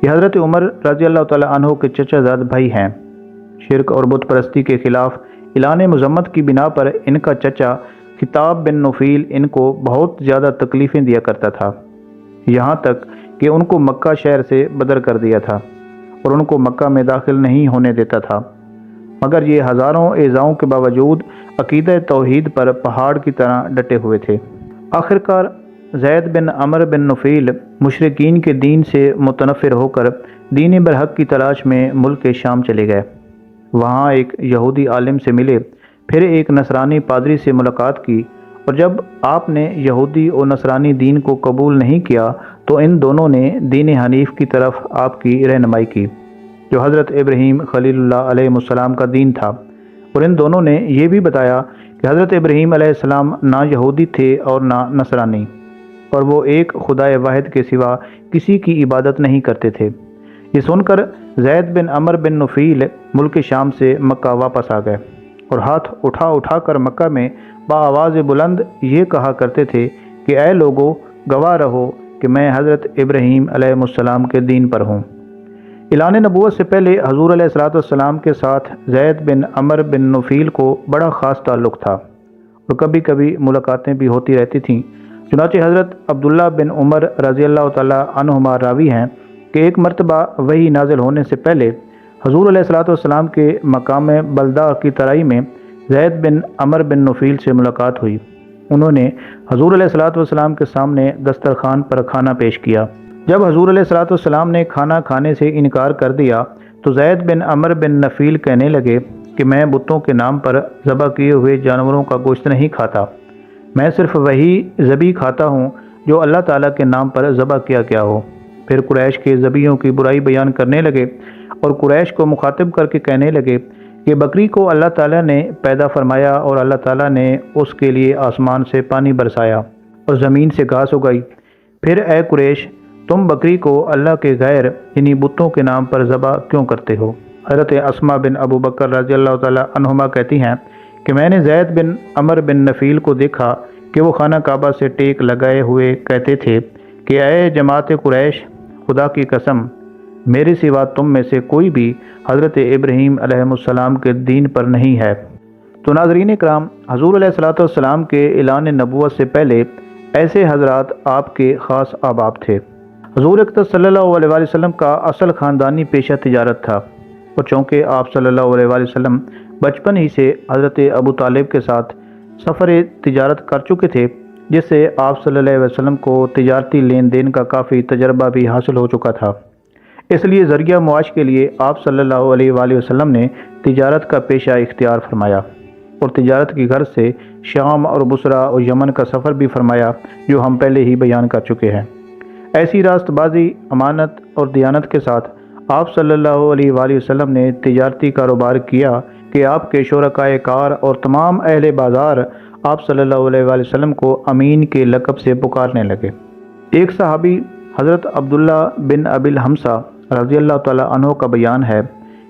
یہ حضرت عمر رضی اللہ تعالیٰ عنہ کے چچا زاد بھائی ہیں۔ شرک اور بت پرستی کے خلاف اعلان مذمت کی بنا پر ان کا چچا خطاب بن نفیل ان کو بہت زیادہ تکلیفیں دیا کرتا تھا، یہاں تک کہ ان کو مکہ شہر سے بدر کر دیا تھا اور ان کو مکہ میں داخل نہیں ہونے دیتا تھا، مگر یہ ہزاروں ایذاؤں کے باوجود عقیدہ توحید پر پہاڑ کی طرح ڈٹے ہوئے تھے۔ آخرکار زید بن عمر بن نفیل مشرکین کے دین سے متنفر ہو کر دین برحق کی تلاش میں ملک شام چلے گئے۔ وہاں ایک یہودی عالم سے ملے، پھر ایک نصرانی پادری سے ملاقات کی، اور جب آپ نے یہودی اور نصرانی دین کو قبول نہیں کیا تو ان دونوں نے دین حنیف کی طرف آپ کی رہنمائی کی، جو حضرت ابراہیم خلیل اللہ علیہ السلام کا دین تھا، اور ان دونوں نے یہ بھی بتایا کہ حضرت ابراہیم علیہ السلام نہ یہودی تھے اور نہ نصرانی، اور وہ ایک خدائے واحد کے سوا کسی کی عبادت نہیں کرتے تھے۔ یہ سن کر زید بن عمر بن نفیل ملک شام سے مکہ واپس آ گئے اور ہاتھ اٹھا اٹھا کر مکہ میں بآواز بلند یہ کہا کرتے تھے کہ اے لوگو، گواہ رہو کہ میں حضرت ابراہیم علیہ السلام کے دین پر ہوں۔ اعلان نبوت سے پہلے حضور علیہ السلام کے ساتھ زید بن عمر بن نفیل کو بڑا خاص تعلق تھا اور کبھی کبھی ملاقاتیں بھی ہوتی رہتی تھیں۔ چنانچہ حضرت عبداللہ بن عمر رضی اللہ تعالیٰ عنہما راوی ہیں کہ ایک مرتبہ وحی نازل ہونے سے پہلے حضور علیہ السلام کے مقام بلدہ کی ترائی میں زید بن عمر بن نفیل سے ملاقات ہوئی۔ انہوں نے حضور علیہ السلام کے سامنے دسترخوان پر کھانا پیش کیا۔ جب حضور علیہ السلام نے کھانا کھانے سے انکار کر دیا تو زید بن عمر بن نفیل کہنے لگے کہ میں بتوں کے نام پر ذبح کیے ہوئے جانوروں کا گوشت نہیں کھاتا، میں صرف وہی ذبیح کھاتا ہوں جو اللہ تعالیٰ کے نام پر ذبح کیا گیا ہو۔ پھر قریش کے ذبیحوں کی برائی بیان کرنے لگے اور قریش کو مخاطب کر کے کہنے لگے کہ بکری کو اللہ تعالیٰ نے پیدا فرمایا اور اللہ تعالیٰ نے اس کے لیے آسمان سے پانی برسایا اور زمین سے گھاس اگائی، پھر اے قریش تم بکری کو اللہ کے غیر یعنی بتوں کے نام پر ذبح کیوں کرتے ہو؟ حضرت اسما بن ابو بکر رضی اللہ تعالیٰ عنہما کہتی ہیں کہ میں نے زید بن عمر بن نفیل کو دیکھا کہ وہ خانہ کعبہ سے ٹیک لگائے ہوئے کہتے تھے کہ اے جماعت قریش، خدا کی قسم میرے سوا تم میں سے کوئی بھی حضرت ابراہیم علیہ السلام کے دین پر نہیں ہے۔ تو ناظرین کرام، حضور علیہ السلام کے اعلان نبوت سے پہلے ایسے حضرات آپ کے خاص احباب تھے۔ حضور اقدس صلی اللہ علیہ وآلہ وسلم کا اصل خاندانی پیشہ تجارت تھا، اور چونکہ آپ صلی اللہ علیہ وآلہ وسلم بچپن ہی سے حضرت ابو طالب کے ساتھ سفر تجارت کر چکے تھے، جس سے آپ صلی اللہ علیہ وسلم کو تجارتی لین دین کا کافی تجربہ بھی حاصل ہو چکا تھا، اس لیے ذریعہ معاش کے لیے آپ صلی اللہ علیہ وآلہ وسلم نے تجارت کا پیشہ اختیار فرمایا اور تجارت کی غرض سے شام اور بصرہ اور یمن کا سفر بھی فرمایا، جو ہم پہلے ہی بیان کر چکے ہیں۔ ایسی راست بازی، امانت اور دیانت کے ساتھ آپ صلی اللہ علیہ وآلہ وسلم نے تجارتی کاروبار کیا کہ آپ کے شرکائے کار اور تمام اہل بازار آپ صلی اللہ علیہ وآلہ وسلم کو امین کے لقب سے پکارنے لگے۔ ایک صحابی حضرت عبداللہ بن ابی الحمصہ رضی اللہ تعالیٰ عنہ کا بیان ہے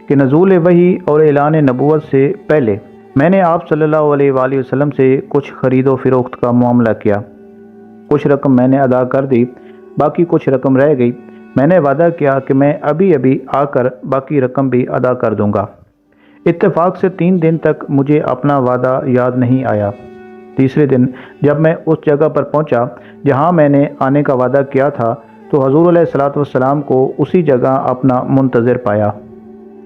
کہ نزول وحی اور اعلان نبوت سے پہلے میں نے آپ صلی اللہ علیہ وآلہ وسلم سے کچھ خرید و فروخت کا معاملہ کیا، کچھ رقم میں نے ادا کر دی، باقی کچھ رقم رہ گئی۔ میں نے وعدہ کیا کہ میں ابھی آ کر باقی رقم بھی ادا کر دوں گا۔ اتفاق سے 3 دن تک مجھے اپنا وعدہ یاد نہیں آیا۔ تیسرے دن جب میں اس جگہ پر پہنچا جہاں میں نے آنے کا وعدہ کیا تھا تو حضور علیہ السلام کو اسی جگہ اپنا منتظر پایا،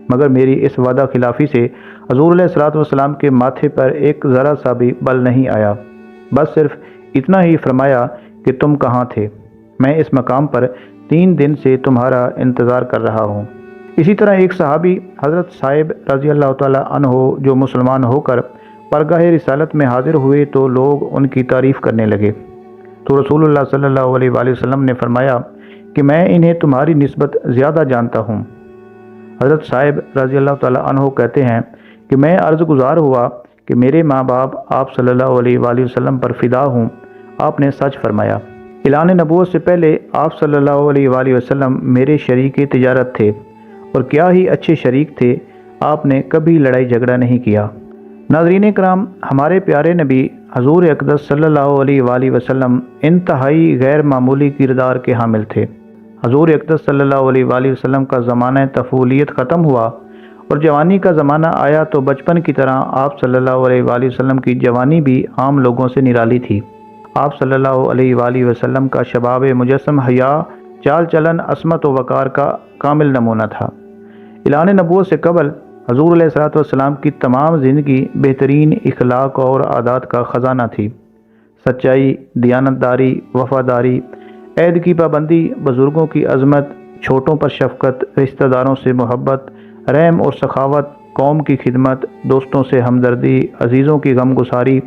مگر میری اس وعدہ خلافی سے حضور علیہ السلام کے ماتھے پر ایک ذرا سا بھی بل نہیں آیا، بس صرف اتنا ہی فرمایا کہ تم کہاں تھے؟ میں اس مقام پر 3 دن سے تمہارا انتظار کر رہا ہوں۔ اسی طرح ایک صحابی حضرت صائب رضی اللہ تعالیٰ عنہ جو مسلمان ہو کر پرگاہ رسالت میں حاضر ہوئے تو لوگ ان کی تعریف کرنے لگے۔ تو رسول اللہ صلی اللہ علیہ وآلہ وسلم نے فرمایا کہ میں انہیں تمہاری نسبت زیادہ جانتا ہوں۔ حضرت صاحب رضی اللہ تعالیٰ عنہ کہتے ہیں کہ میں عرض گزار ہوا کہ میرے ماں باپ آپ صلی اللہ علیہ وآلہ وسلم پر فدا ہوں۔ آپ نے سچ فرمایا۔ اعلان نبوت سے پہلے آپ صلی اللہ علیہ وآلہ وسلم میرے شریک تجارت تھے، اور کیا ہی اچھے شریک تھے، آپ نے کبھی لڑائی جھگڑا نہیں کیا۔ ناظرین کرام، ہمارے پیارے نبی حضور اقدس صلی اللہ علیہ وآلہ وسلم انتہائی غیر معمولی کردار کے حامل تھے۔ حضور اقدس صلی اللہ علیہ وآلہ وسلم کا زمانہ طفولیت ختم ہوا اور جوانی کا زمانہ آیا تو بچپن کی طرح آپ صلی اللہ علیہ وآلہ وسلم کی جوانی بھی عام لوگوں سے نرالی تھی۔ آپ صلی اللہ علیہ وآلہ وسلم کا شباب مجسم حیا، چال چلن، عصمت و وقار کا کامل نمونہ تھا۔ اعلان نبوت سے قبل حضور علیہ الصلوۃ والسلام کی تمام زندگی بہترین اخلاق اور عادات کا خزانہ تھی۔ سچائی، دیانتداری، وفاداری، عہد کی پابندی، بزرگوں کی عظمت، چھوٹوں پر شفقت، رشتہ داروں سے محبت، رحم اور سخاوت، قوم کی خدمت، دوستوں سے ہمدردی، عزیزوں کی غم گساری،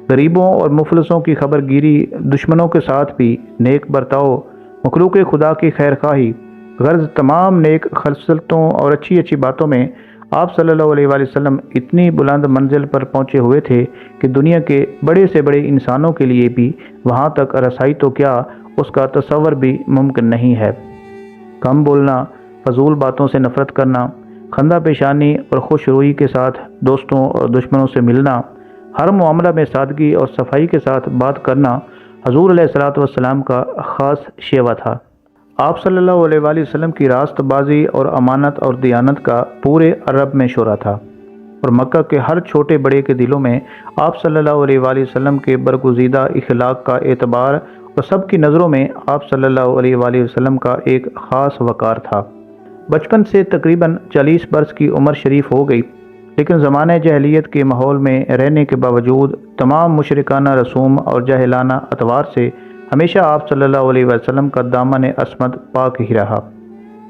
غریبوں اور مفلسوں کی خبر گیری، دشمنوں کے ساتھ بھی نیک برتاؤ، مخلوق خدا کی خیر خواہی، غرض تمام نیک خصلتوں اور اچھی باتوں میں آپ صلی اللہ علیہ وآلہ وسلم اتنی بلند منزل پر پہنچے ہوئے تھے کہ دنیا کے بڑے سے بڑے انسانوں کے لیے بھی وہاں تک رسائی تو کیا، اس کا تصور بھی ممکن نہیں ہے۔ کم بولنا، فضول باتوں سے نفرت کرنا، خندہ پیشانی اور خوش روئی کے ساتھ دوستوں اور دشمنوں سے ملنا، ہر معاملہ میں سادگی اور صفائی کے ساتھ بات کرنا حضور علیہ الصلوۃ والسلام کا خاص شیوا تھا۔ آپ صلی اللہ علیہ وآلہ وسلم کی راست بازی اور امانت اور دیانت کا پورے عرب میں شہرا تھا، اور مکہ کے ہر چھوٹے بڑے کے دلوں میں آپ صلی اللہ علیہ وآلہ وسلم کے برگزیدہ اخلاق کا اعتبار اور سب کی نظروں میں آپ صلی اللہ علیہ وآلہ وسلم کا ایک خاص وقار تھا۔ بچپن سے تقریباً 40 برس کی عمر شریف ہو گئی، لیکن زمانہ جاہلیت کے ماحول میں رہنے کے باوجود تمام مشرکانہ رسوم اور جاہلانہ اطوار سے ہمیشہ آپ صلی اللہ علیہ وسلم کا دامن عصمت پاک ہی رہا۔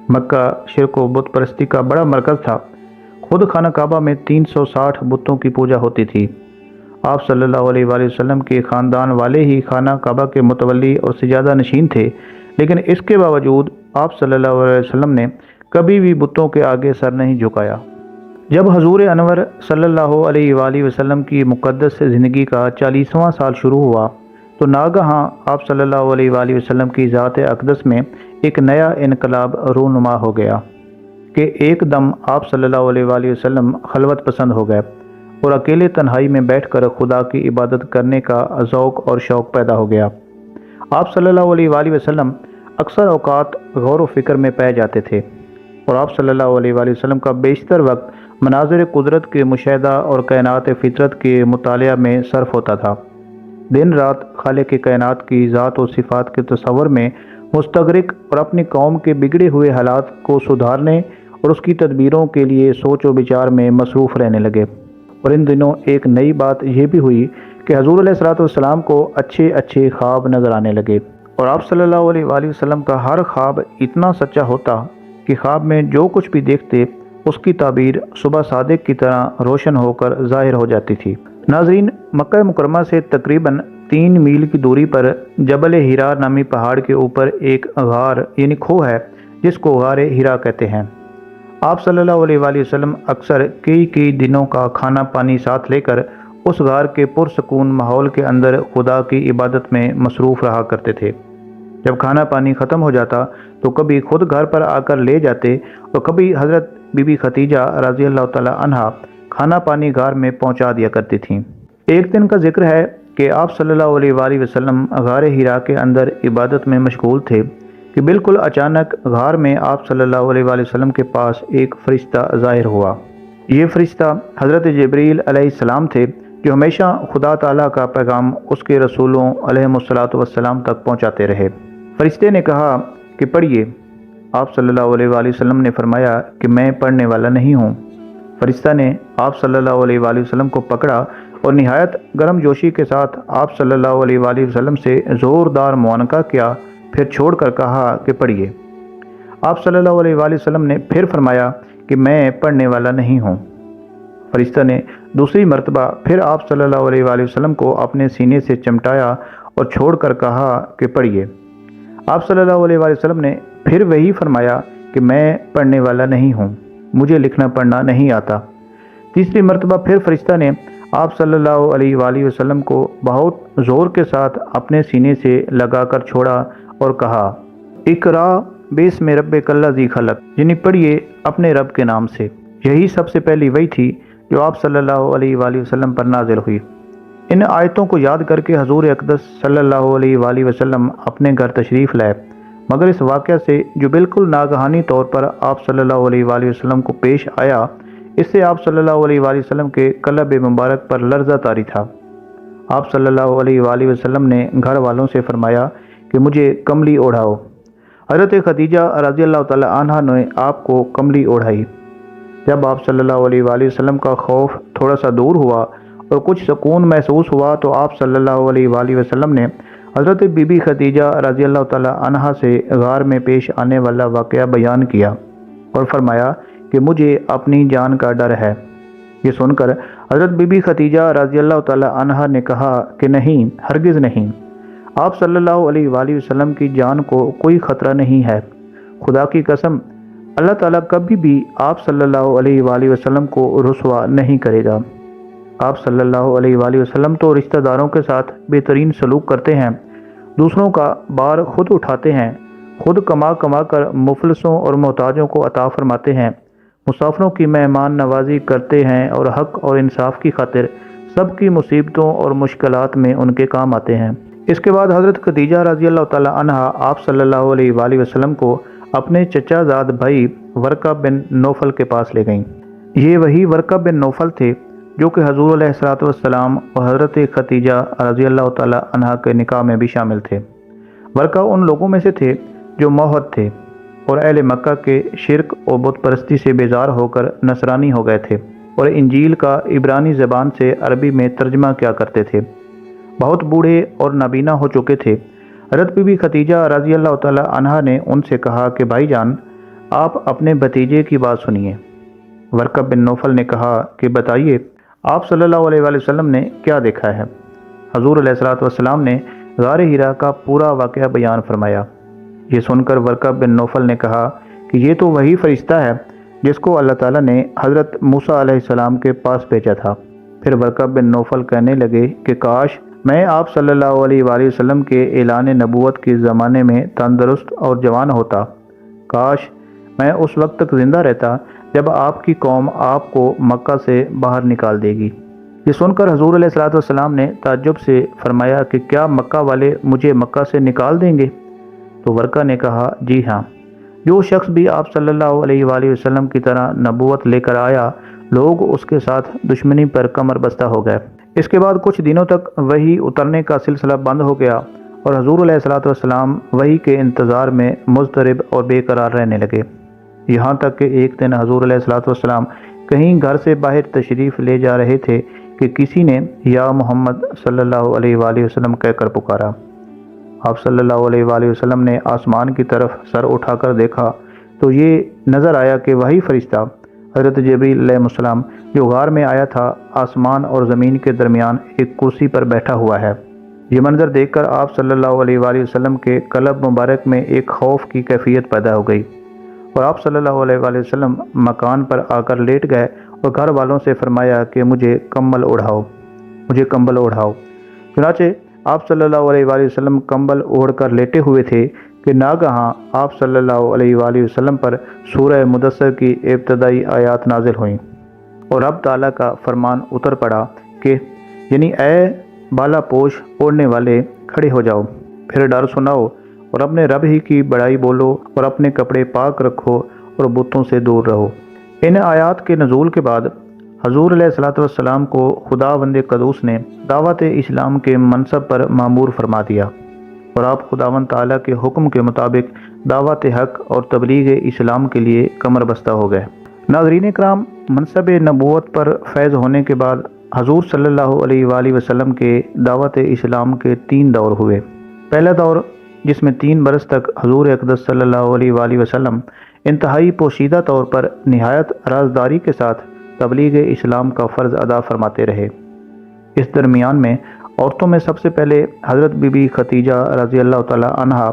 مکہ شرک و بت پرستی کا بڑا مرکز تھا۔ خود خانہ کعبہ میں 360 بتوں کی پوجا ہوتی تھی۔ آپ صلی اللہ علیہ وآلہ وسلم کے خاندان والے ہی خانہ کعبہ کے متولی اور سجادہ نشین تھے، لیکن اس کے باوجود آپ صلی اللہ علیہ وسلم نے کبھی بھی بتوں کے آگے سر نہیں جھکایا۔ جب حضور انور صلی اللہ علیہ وآلہ وسلم کی مقدس زندگی کا 40واں سال شروع ہوا تو ناگہاں آپ صلی اللہ علیہ وآلہ وسلم کی ذات اقدس میں ایک نیا انقلاب رونما ہو گیا کہ ایک دم آپ صلی اللہ علیہ وآلہ وسلم خلوت پسند ہو گئے اور اکیلے تنہائی میں بیٹھ کر خدا کی عبادت کرنے کا ذوق اور شوق پیدا ہو گیا۔ آپ صلی اللہ علیہ وآلہ وسلم اکثر اوقات غور و فکر میں پائے جاتے تھے، اور آپ صلی اللہ علیہ وآلہ وسلم کا بیشتر وقت مناظر قدرت کے مشاہدہ اور کائنات فطرت کے مطالعہ میں صرف ہوتا تھا۔ دن رات خالق کائنات کی ذات و صفات کے تصور میں مستغرق اور اپنی قوم کے بگڑے ہوئے حالات کو سدھارنے اور اس کی تدبیروں کے لیے سوچ و بچار میں مصروف رہنے لگے۔ اور ان دنوں ایک نئی بات یہ بھی ہوئی کہ حضور علیہ الصلوۃ والسلام کو اچھے خواب نظر آنے لگے، اور آپ صلی اللہ علیہ وآلہ وسلم کا ہر خواب اتنا سچا ہوتا کہ خواب میں جو کچھ بھی دیکھتے اس کی تعبیر صبح صادق کی طرح روشن ہو کر ظاہر ہو جاتی تھی۔ ناظرین، مکہ مکرمہ سے تقریباً 3 میل کی دوری پر جبل ہیرا نامی پہاڑ کے اوپر ایک غار یعنی کھو ہے جس کو غار ہیرا کہتے ہیں۔ آپ صلی اللہ علیہ وآلہ وسلم اکثر کئی دنوں کا کھانا پانی ساتھ لے کر اس غار کے پرسکون ماحول کے اندر خدا کی عبادت میں مصروف رہا کرتے تھے۔ جب کھانا پانی ختم ہو جاتا تو کبھی خود گھر پر آ کر لے جاتے اور کبھی حضرت بی بی خدیجہ رضی اللہ تعالی عنہا کھانا پانی غار میں پہنچا دیا کرتی تھیں۔ ایک دن کا ذکر ہے کہ آپ صلی اللہ علیہ وآلہ وسلم غار ہیرا کے اندر عبادت میں مشغول تھے کہ بالکل اچانک غار میں آپ صلی اللہ علیہ وآلہ وسلم کے پاس ایک فرشتہ ظاہر ہوا۔ یہ فرشتہ حضرت جبریل علیہ السلام تھے جو ہمیشہ خدا تعالیٰ کا پیغام اس کے رسولوں علیہم الصلوۃ والسلام تک پہنچاتے رہے۔ فرشتے نے کہا کہ پڑھیے۔ آپ صلی اللہ علیہ وآلہ وسلم نے فرمایا کہ میں پڑھنے والا نہیں ہوں۔ فرشتہ نے آپ صلی اللہ علیہ وآلہ وسلم کو پکڑا اور نہایت گرم جوشی کے ساتھ آپ صلی اللہ علیہ وآلہ وسلم سے زوردار معانقہ کیا، پھر چھوڑ کر کہا کہ پڑھیے۔ آپ صلی اللہ علیہ وآلہ وسلم نے پھر فرمایا کہ میں پڑھنے والا نہیں ہوں۔ فرشتہ نے دوسری مرتبہ پھر آپ صلی اللہ علیہ وآلہ وسلم کو اپنے سینے سے چمٹایا اور چھوڑ کر کہا کہ پڑھیے۔ آپ صلی اللہ علیہ وآلہ وسلم نے پھر وہی فرمایا کہ میں پڑھنے والا نہیں ہوں، مجھے لکھنا پڑھنا نہیں آتا۔ تیسری مرتبہ پھر فرشتہ نے آپ صلی اللہ علیہ وآلہ وسلم کو بہت زور کے ساتھ اپنے سینے سے لگا کر چھوڑا اور کہا، اقرا بسم ربک الذی خلق، یعنی پڑھیے اپنے رب کے نام سے۔ یہی سب سے پہلی وحی تھی جو آپ صلی اللہ علیہ وآلہ وسلم پر نازل ہوئی۔ ان آیتوں کو یاد کر کے حضور اقدس صلی اللہ علیہ وآلہ وسلم اپنے گھر تشریف لائے، مگر اس واقعہ سے جو بالکل ناگہانی طور پر آپ صلی اللہ علیہ وآلہ وسلم کو پیش آیا، اس سے آپ صلی اللہ علیہ وآلہ وسلم کے قلب مبارک پر لرزہ طاری تھا۔ آپ صلی اللہ علیہ وآلہ وسلم نے گھر والوں سے فرمایا کہ مجھے کملی اوڑھاؤ۔ حضرت خدیجہ رضی اللہ تعالی عنہ نے آپ کو کملی اوڑھائی۔ جب آپ صلی اللہ علیہ وآلہ وسلم کا خوف تھوڑا سا دور ہوا اور کچھ سکون محسوس ہوا تو آپ صلی اللہ علیہ وآلہ وسلم نے حضرت بی بی خدیجہ رضی اللہ تعالی عنہا سے غار میں پیش آنے والا واقعہ بیان کیا اور فرمایا کہ مجھے اپنی جان کا ڈر ہے۔ یہ سن کر حضرت بی بی خدیجہ رضی اللہ تعالی عنہا نے کہا کہ نہیں، ہرگز نہیں، آپ صلی اللہ علیہ وآلہ وسلم کی جان کو کوئی خطرہ نہیں ہے۔ خدا کی قسم، اللہ تعالیٰ کبھی بھی آپ صلی اللہ علیہ وآلہ وسلم کو رسوا نہیں کرے گا۔ آپ صلی اللہ علیہ وآلہ وسلم تو رشتہ داروں کے ساتھ بہترین سلوک کرتے ہیں، دوسروں کا بار خود اٹھاتے ہیں، خود کما کما کر مفلسوں اور محتاجوں کو عطا فرماتے ہیں، مسافروں کی مہمان نوازی کرتے ہیں اور حق اور انصاف کی خاطر سب کی مصیبتوں اور مشکلات میں ان کے کام آتے ہیں۔ اس کے بعد حضرت خدیجہ رضی اللہ تعالی عنہا آپ صلی اللہ علیہ وآلہ وسلم کو اپنے چچا زاد بھائی ورقہ بن نوفل کے پاس لے گئیں۔ یہ وہی ورقہ بن نوفل تھے جو کہ حضور علیہ الصلوۃ والسلام اور حضرت خدیجہ رضی اللہ تعالی عنہا کے نکاح میں بھی شامل تھے۔ ورقہ ان لوگوں میں سے تھے جو موحد تھے اور اہل مکہ کے شرک اور بت پرستی سے بیزار ہو کر نصرانی ہو گئے تھے اور انجیل کا عبرانی زبان سے عربی میں ترجمہ کیا کرتے تھے۔ بہت بوڑھے اور نابینا ہو چکے تھے۔ حضرت بی بی خدیجہ رضی اللہ تعالی عنہا نے ان سے کہا کہ بھائی جان، آپ اپنے بھتیجے کی بات سنیے۔ ورقہ بن نوفل نے کہا کہ بتائیے، آپ صلی اللہ علیہ وآلہ وسلم نے کیا دیکھا ہے؟ حضور علیہ الصلوۃ والسلام نے غار حرا کا پورا واقعہ بیان فرمایا۔ یہ سن کر ورقہ بن نوفل نے کہا کہ یہ تو وہی فرشتہ ہے جس کو اللہ تعالیٰ نے حضرت موسیٰ علیہ السلام کے پاس بھیجا تھا۔ پھر ورقہ بن نوفل کہنے لگے کہ کاش میں آپ صلی اللہ علیہ وآلہ وسلم کے اعلان نبوت کے زمانے میں تندرست اور جوان ہوتا، کاش میں اس وقت تک زندہ رہتا جب آپ کی قوم آپ کو مکہ سے باہر نکال دے گی۔ یہ سن کر حضور علیہ الصلوۃ والسلام نے تعجب سے فرمایا کہ کیا مکہ والے مجھے مکہ سے نکال دیں گے؟ تو ورقہ نے کہا جی ہاں، جو شخص بھی آپ صلی اللہ علیہ وآلہ وسلم کی طرح نبوت لے کر آیا، لوگ اس کے ساتھ دشمنی پر کمر بستہ ہو گئے۔ اس کے بعد کچھ دنوں تک وحی اترنے کا سلسلہ بند ہو گیا اور حضور علیہ الصلوۃ والسلام وحی کے انتظار میں مضطرب اور بے قرار رہنے لگے، یہاں تک کہ ایک دن حضور علیہ الصلوۃ والسلام کہیں گھر سے باہر تشریف لے جا رہے تھے کہ کسی نے یا محمد صلی اللہ علیہ وآلہ وسلم کہہ کر پکارا۔ آپ صلی اللہ علیہ وآلہ وسلم نے آسمان کی طرف سر اٹھا کر دیکھا تو یہ نظر آیا کہ وہی فرشتہ حضرت جبریل علیہ السلام جو غار میں آیا تھا، آسمان اور زمین کے درمیان ایک کرسی پر بیٹھا ہوا ہے۔ یہ منظر دیکھ کر آپ صلی اللہ علیہ وآلہ وسلم کے قلب مبارک میں ایک خوف کی کیفیت پیدا ہو گئی اور آپ صلی اللہ علیہ وآلہ وسلم مکان پر آ کر لیٹ گئے اور گھر والوں سے فرمایا کہ مجھے کمبل اوڑھاؤ، مجھے کمبل اوڑھاؤ۔ چنانچہ آپ صلی اللہ علیہ وآلہ وسلم کمبل اوڑھ کر لیٹے ہوئے تھے کہ ناگہاں آپ صلی اللہ علیہ وآلہ وسلم پر سورہ مدثر کی ابتدائی آیات نازل ہوئیں اور رب تعالیٰ کا فرمان اتر پڑا کہ یعنی اے بالا پوش اوڑھنے والے، کھڑے ہو جاؤ، پھر ڈر سناؤ اور اپنے رب ہی کی بڑائی بولو اور اپنے کپڑے پاک رکھو اور بتوں سے دور رہو۔ ان آیات کے نزول کے بعد حضور علیہ الصلوۃ والسلام کو خداوند قدوس نے دعوت اسلام کے منصب پر مامور فرما دیا اور آپ خداوند تعالیٰ کے حکم کے مطابق دعوت حق اور تبلیغ اسلام کے لیے کمر بستہ ہو گئے۔ ناظرین اکرام، منصب نبوت پر فیض ہونے کے بعد حضور صلی اللہ علیہ وآلہ وسلم کے دعوت اسلام کے 3 دور ہوئے۔ پہلا دور جس میں 3 برس تک حضور اقدس صلی اللہ علیہ وآلہ وسلم انتہائی پوشیدہ طور پر نہایت رازداری کے ساتھ تبلیغ اسلام کا فرض ادا فرماتے رہے۔ اس درمیان میں عورتوں میں سب سے پہلے حضرت بی بی خدیجہ رضی اللہ تعالی عنہا،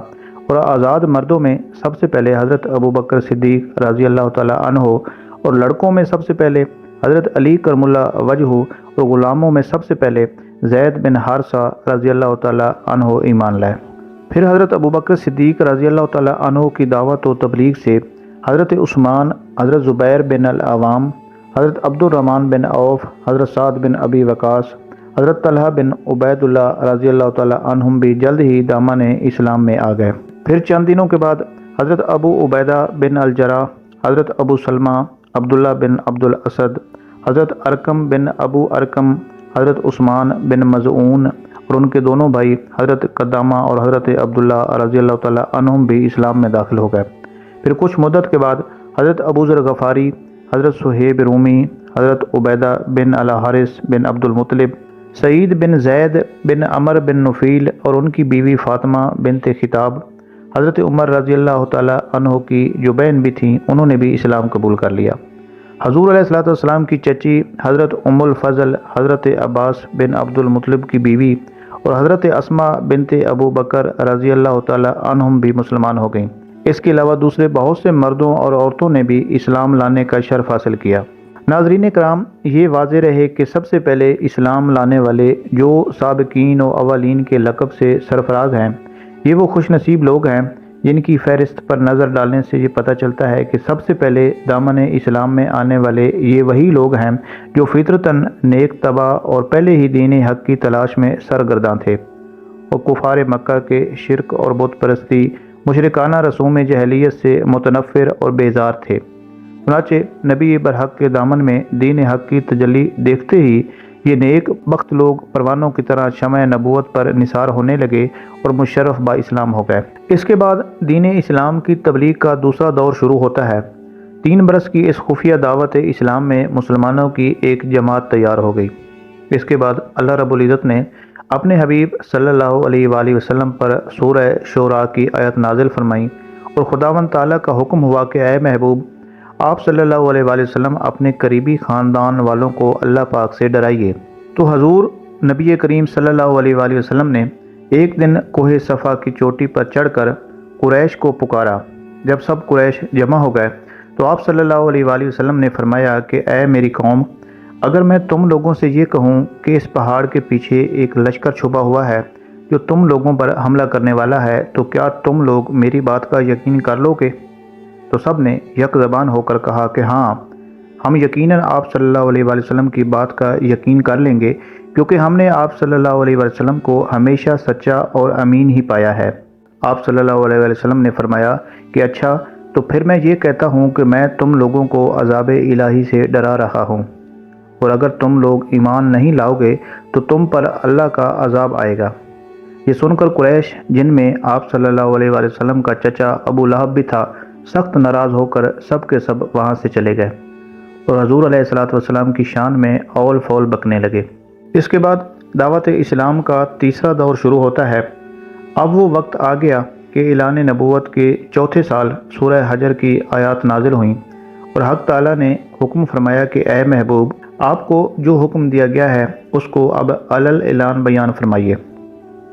اور آزاد مردوں میں سب سے پہلے حضرت ابو بکر صدیق رضی اللہ تعالی عنہ، اور لڑکوں میں سب سے پہلے حضرت علی کرم اللہ وجہ، اور غلاموں میں سب سے پہلے زید بن حارثہ رضی اللہ تعالی عنہ ایمان لائے۔ پھر حضرت ابو بکر صدیق رضی اللہ تعالی عنہ کی دعوت و تبلیغ سے حضرت عثمان، حضرت زبیر بن العوام، حضرت عبد الرحمن بن عوف، حضرت سعد بن ابی وقاص، حضرت طلحہ بن عبید اللہ رضی اللہ تعالی عنہم بھی جلد ہی دامن اسلام میں آ گئے۔ پھر چند دنوں کے بعد حضرت ابو عبیدہ بن الجراح، حضرت ابو سلمہ، عبداللہ بن عبد الاسد، حضرت ارقم بن ابو ارقم، حضرت عثمان بن مظعون اور ان کے دونوں بھائی حضرت قدامہ اور حضرت عبداللہ رضی اللہ تعالی عنہم بھی اسلام میں داخل ہو گئے۔ پھر کچھ مدت کے بعد حضرت ابو ذر غفاری، حضرت صہیب رومی، حضرت عبیدہ بن الحارث بن عبد المطلب، سعید بن زید بن عمر بن نفیل اور ان کی بیوی فاطمہ بنت خطاب، حضرت عمر رضی اللہ تعالی عنہ کی جو بہن بھی تھیں، انہوں نے بھی اسلام قبول کر لیا۔ حضور علیہ الصلوۃ والسلام کی چچی حضرت ام الفضل، حضرت عباس بن عبد المطلب کی بیوی، اور حضرت اسماء بنت ابو بکر رضی اللہ تعالی عنہم بھی مسلمان ہو گئیں۔ اس کے علاوہ دوسرے بہت سے مردوں اور عورتوں نے بھی اسلام لانے کا شرف حاصل کیا۔ ناظرین کرام، یہ واضح رہے کہ سب سے پہلے اسلام لانے والے جو سابقین و اولین کے لقب سے سرفراز ہیں، یہ وہ خوش نصیب لوگ ہیں جن کی فہرست پر نظر ڈالنے سے یہ پتہ چلتا ہے کہ سب سے پہلے دامن اسلام میں آنے والے یہ وہی لوگ ہیں جو فطرتاً نیک طبع اور پہلے ہی دین حق کی تلاش میں سرگرداں تھے، اور کفار مکہ کے شرک اور بت پرستی، مشرکانہ رسوم جہلیت سے متنفر اور بیزار تھے۔ چنانچہ نبی برحق کے دامن میں دین حق کی تجلی دیکھتے ہی یہ نیک بخت لوگ پروانوں کی طرح شمع نبوت پر نثار ہونے لگے اور مشرف با اسلام ہو گئے۔ اس کے بعد دین اسلام کی تبلیغ کا دوسرا دور شروع ہوتا ہے۔ 3 برس کی اس خفیہ دعوت اسلام میں مسلمانوں کی ایک جماعت تیار ہو گئی۔ اس کے بعد اللہ رب العزت نے اپنے حبیب صلی اللہ علیہ وآلہ وسلم پر سورہ شعراء کی آیت نازل فرمائی، اور خداوند تعالیٰ کا حکم ہوا کہ اے محبوب، آپ صلی اللہ علیہ وآلہ وسلم اپنے قریبی خاندان والوں کو اللہ پاک سے ڈرائیے۔ تو حضور نبی کریم صلی اللہ علیہ وآلہ وسلم نے ایک دن کوہ صفا کی چوٹی پر چڑھ کر قریش کو پکارا۔ جب سب قریش جمع ہو گئے تو آپ صلی اللہ علیہ وآلہ وسلم نے فرمایا کہ اے میری قوم، اگر میں تم لوگوں سے یہ کہوں کہ اس پہاڑ کے پیچھے ایک لشکر چھپا ہوا ہے جو تم لوگوں پر حملہ کرنے والا ہے، تو کیا تم لوگ میری بات کا یقین کر لو گے؟ تو سب نے یک زبان ہو کر کہا کہ ہاں، ہم یقیناً آپ صلی اللہ علیہ وآلہ وسلم کی بات کا یقین کر لیں گے، کیونکہ ہم نے آپ صلی اللہ علیہ وآلہ وسلم کو ہمیشہ سچا اور امین ہی پایا ہے۔ آپ صلی اللہ علیہ وآلہ وسلم نے فرمایا کہ اچھا، تو پھر میں یہ کہتا ہوں کہ میں تم لوگوں کو عذاب الہی سے ڈرا رہا ہوں، اور اگر تم لوگ ایمان نہیں لاؤ گے تو تم پر اللہ کا عذاب آئے گا۔ یہ سن کر قریش، جن میں آپ صلی اللہ علیہ وآلہ وسلم کا چچا ابو لہب بھی تھا، سخت ناراض ہو کر سب کے سب وہاں سے چلے گئے اور حضور علیہ الصلوۃ والسلام کی شان میں اول فول بکنے لگے۔ اس کے بعد دعوت اسلام کا تیسرا دور شروع ہوتا ہے۔ اب وہ وقت آ گیا کہ اعلان نبوت کے چوتھے سال سورہ حجر کی آیات نازل ہوئیں، اور حق تعالیٰ نے حکم فرمایا کہ اے محبوب، آپ کو جو حکم دیا گیا ہے اس کو اب علل اعلان بیان فرمائیے۔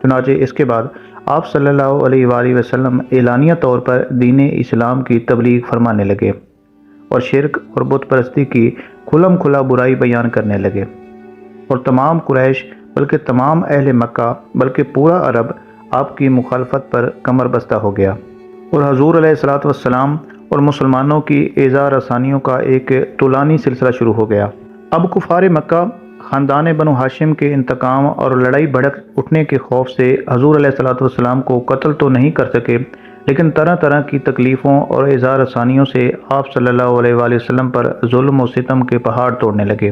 چنانچہ اس کے بعد آپ صلی اللہ علیہ وآلہ وسلم اعلانیہ طور پر دین اسلام کی تبلیغ فرمانے لگے اور شرک اور بت پرستی کی کھلم کھلا برائی بیان کرنے لگے، اور تمام قریش بلکہ تمام اہل مکہ بلکہ پورا عرب آپ کی مخالفت پر کمر بستہ ہو گیا، اور حضور علیہ الصلوۃ والسلام اور مسلمانوں کی ایذا رسانیوں کا ایک طولانی سلسلہ شروع ہو گیا۔ اب کفار مکہ خاندان بنو ہاشم کے انتقام اور لڑائی بھڑک اٹھنے کے خوف سے حضور علیہ الصلوۃ والسلام کو قتل تو نہیں کر سکے، لیکن طرح طرح کی تکلیفوں اور ایذا رسانیوں سے آپ صلی اللہ علیہ وآلہ وسلم پر ظلم و ستم کے پہاڑ توڑنے لگے۔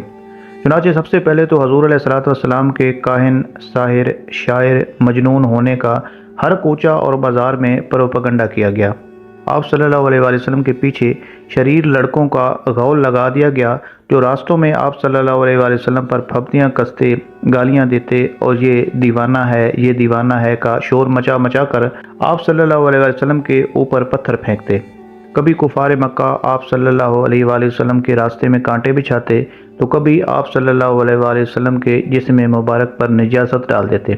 چنانچہ سب سے پہلے تو حضور علیہ الصلوۃ والسلام کے کاہن، ساحر، شاعر، مجنون ہونے کا ہر کوچہ اور بازار میں پروپیگنڈا کیا گیا۔ آپ صلی اللہ علیہ وآلہ وسلم کے پیچھے شریر لڑکوں کا غول لگا دیا گیا، جو راستوں میں آپ صلی اللہ علیہ وآلہ وسلم پر پھبتیاں کستے، گالیاں دیتے اور یہ دیوانہ ہے کا شور مچا مچا کر آپ صلی اللہ علیہ وسلم کے اوپر پتھر پھینکتے۔ کبھی کفار مکہ آپ صلی اللہ علیہ وآلہ وسلم کے راستے میں کانٹے بچھاتے تو کبھی آپ صلی اللہ علیہ وآلہ وسلم کے جسم مبارک پر نجاست ڈال دیتے،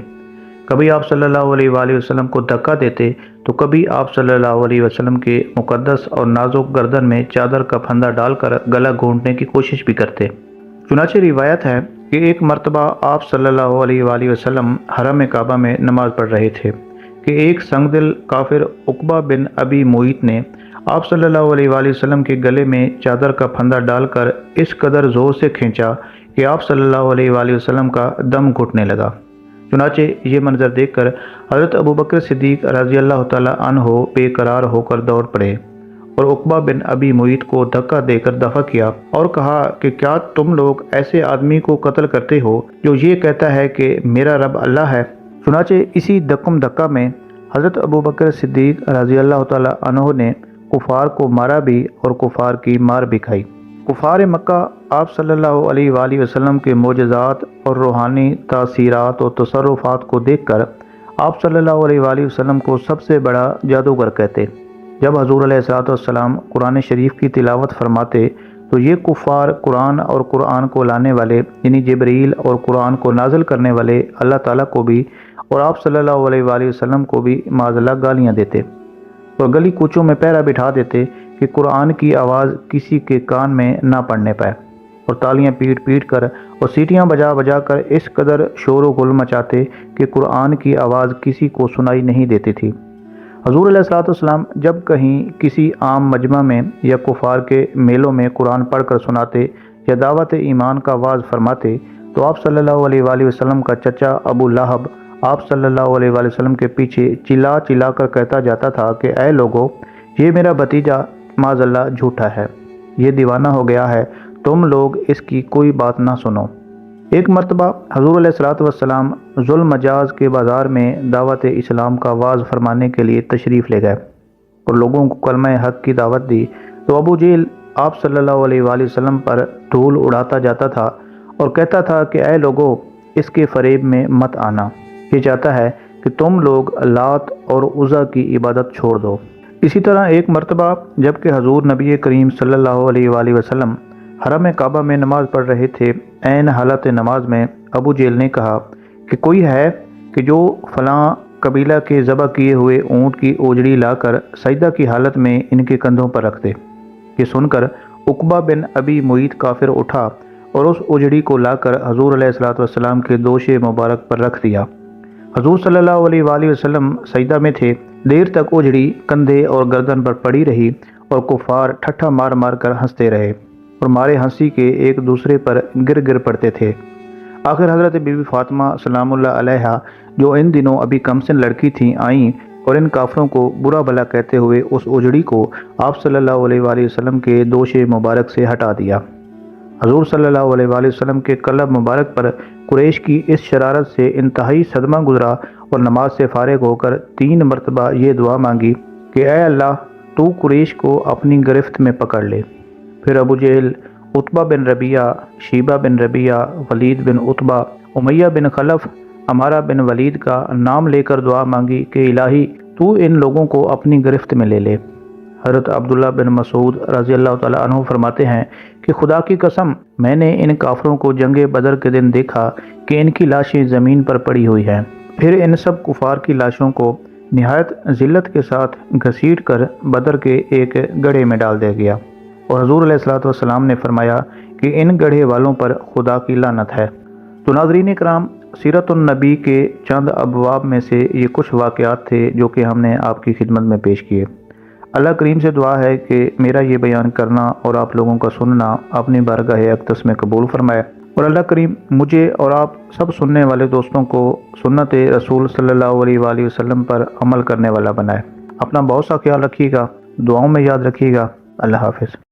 کبھی آپ صلی اللہ علیہ وآلہ وسلم کو دھکا دیتے تو کبھی آپ صلی اللہ علیہ وسلم کے مقدس اور نازک گردن میں چادر کا پھندا ڈال کر گلا گھونٹنے کی کوشش بھی کرتے۔ چنانچہ روایت ہے کہ ایک مرتبہ آپ صلی اللہ علیہ وآلہ وسلم حرم کعبہ میں نماز پڑھ رہے تھے کہ ایک سنگ دل کافر عقبہ بن ابی معیط نے آپ صلی اللہ علیہ وآلہ وسلم کے گلے میں چادر کا پھندا ڈال کر اس قدر زور سے کھینچا کہ آپ صلی اللہ علیہ وآلہ وسلم کا دم گھٹنے لگا۔ چنانچہ یہ منظر دیکھ کر حضرت ابوبکر صدیق رضی اللہ تعالی عنہ بے قرار ہو کر دوڑ پڑے اور عقبہ بن ابی معیط کو دھکا دے کر دفع کیا اور کہا کہ کیا تم لوگ ایسے آدمی کو قتل کرتے ہو جو یہ کہتا ہے کہ میرا رب اللہ ہے؟ چنانچہ اسی دکم دھکا میں حضرت ابوبکر صدیق رضی اللہ تعالی عنہ نے کفار کو مارا بھی اور کفار کی مار بھی کھائی۔ کفار مکہ آپ صلی اللہ علیہ وآلہ وسلم کے معجزات اور روحانی تاثیرات اور تصرفات کو دیکھ کر آپ صلی اللہ علیہ وآلہ وسلم کو سب سے بڑا جادوگر کہتے۔ جب حضور علیہ السلام قرآن شریف کی تلاوت فرماتے تو یہ کفار قرآن اور قرآن کو لانے والے یعنی جبریل اور قرآن کو نازل کرنے والے اللہ تعالیٰ کو بھی اور آپ صلی اللہ علیہ وآلہ وسلم کو بھی معاذ اللہ گالیاں دیتے اور گلی کوچوں میں پہرا بٹھا دیتے کہ قرآن کی آواز کسی کے کان میں نہ پڑنے پائے، اور تالیاں پیٹ پیٹ کر اور سیٹیاں بجا بجا کر اس قدر شور و غل مچاتے کہ قرآن کی آواز کسی کو سنائی نہیں دیتی تھی۔ حضور علیہ السلام جب کہیں کسی عام مجمع میں یا کفار کے میلوں میں قرآن پڑھ کر سناتے یا دعوت ایمان کا واعظ فرماتے تو آپ صلی اللہ علیہ وآلہ وسلم کا چچا ابو لہب آپ صلی اللہ علیہ وآلہ وسلم کے پیچھے چلا چلا کر کہتا جاتا تھا کہ اے لوگو، یہ میرا بھتیجا معاذ اللہ جھوٹا ہے، یہ دیوانہ ہو گیا ہے، تم لوگ اس کی کوئی بات نہ سنو۔ ایک مرتبہ حضور علیہ السلام ذوالمجاز مجاز کے بازار میں دعوت اسلام کا واعظ فرمانے کے لیے تشریف لے گئے اور لوگوں کو کلمہ حق کی دعوت دی تو ابو جہل آپ صلی اللہ علیہ وآلہ وسلم پر دھول اڑاتا جاتا تھا اور کہتا تھا کہ اے لوگو، اس کے فریب میں مت آنا، یہ چاہتا ہے کہ تم لوگ لات اور عزا کی عبادت چھوڑ دو۔ اسی طرح ایک مرتبہ جب کہ حضور نبی کریم صلی اللہ علیہ وآلہ وسلم حرم کعبہ میں نماز پڑھ رہے تھے، عین حالت نماز میں ابو جہل نے کہا کہ کوئی ہے کہ جو فلاں قبیلہ کے ذبح کیے ہوئے اونٹ کی اوجڑی لا کر سجدہ کی حالت میں ان کے کندھوں پر رکھ دے۔ یہ سن کر عقبہ بن ابی معیط کافر اٹھا اور اس اوجڑی کو لا کر حضور علیہ السلام کے دوش مبارک پر رکھ دیا۔ حضور صلی اللہ علیہ وآلہ وسلم سجدہ میں تھے، دیر تک اوجڑی کندھے اور گردن پر پڑی رہی اور کفار ٹھٹھا مار مار کر ہنستے رہے اور مارے ہنسی کے ایک دوسرے پر گر گر پڑتے تھے۔ آخر حضرت بی بی فاطمہ سلام اللہ علیہا جو ان دنوں ابھی کمسن لڑکی تھیں آئیں اور ان کافروں کو برا بھلا کہتے ہوئے اس اوجڑی کو آپ صلی اللہ علیہ وآلہ وسلم کے دوش مبارک سے ہٹا دیا۔ حضور صلی اللہ علیہ وآلہ وسلم کے قلب مبارک پر قریش کی اس شرارت سے انتہائی صدمہ گزرا اور نماز سے فارغ ہو کر 3 مرتبہ یہ دعا مانگی کہ اے اللہ، تو قریش کو اپنی گرفت میں پکڑ لے۔ پھر ابو جہل، عتبہ بن ربیعہ، شیبہ بن ربیعہ، ولید بن عتبہ، امیہ بن خلف، عمارہ بن ولید کا نام لے کر دعا مانگی کہ الہی تو ان لوگوں کو اپنی گرفت میں لے لے۔ حضرت عبداللہ بن مسعود رضی اللہ تعالیٰ عنہ فرماتے ہیں کہ خدا کی قسم، میں نے ان کافروں کو جنگ بدر کے دن دیکھا کہ ان کی لاشیں زمین پر پڑی ہوئی ہیں، پھر ان سب کفار کی لاشوں کو نہایت ذلت کے ساتھ گھسیٹ کر بدر کے ایک گڑھے میں ڈال دیا گیا، اور حضور علیہ السلام نے فرمایا کہ ان گڑھے والوں پر خدا کی لعنت ہے۔ تو ناظرین کرام، سیرت النبی کے چند ابواب میں سے یہ کچھ واقعات تھے جو کہ ہم نے آپ کی خدمت میں پیش کیے۔ اللہ کریم سے دعا ہے کہ میرا یہ بیان کرنا اور آپ لوگوں کا سننا اپنی بارگاہ اقدس میں قبول فرمائے، اور اللہ کریم مجھے اور آپ سب سننے والے دوستوں کو سنت رسول صلی اللہ علیہ وآلہ وسلم پر عمل کرنے والا بنائے۔ اپنا بہت سا خیال رکھیے گا، دعاؤں میں یاد رکھیے گا۔ اللہ حافظ۔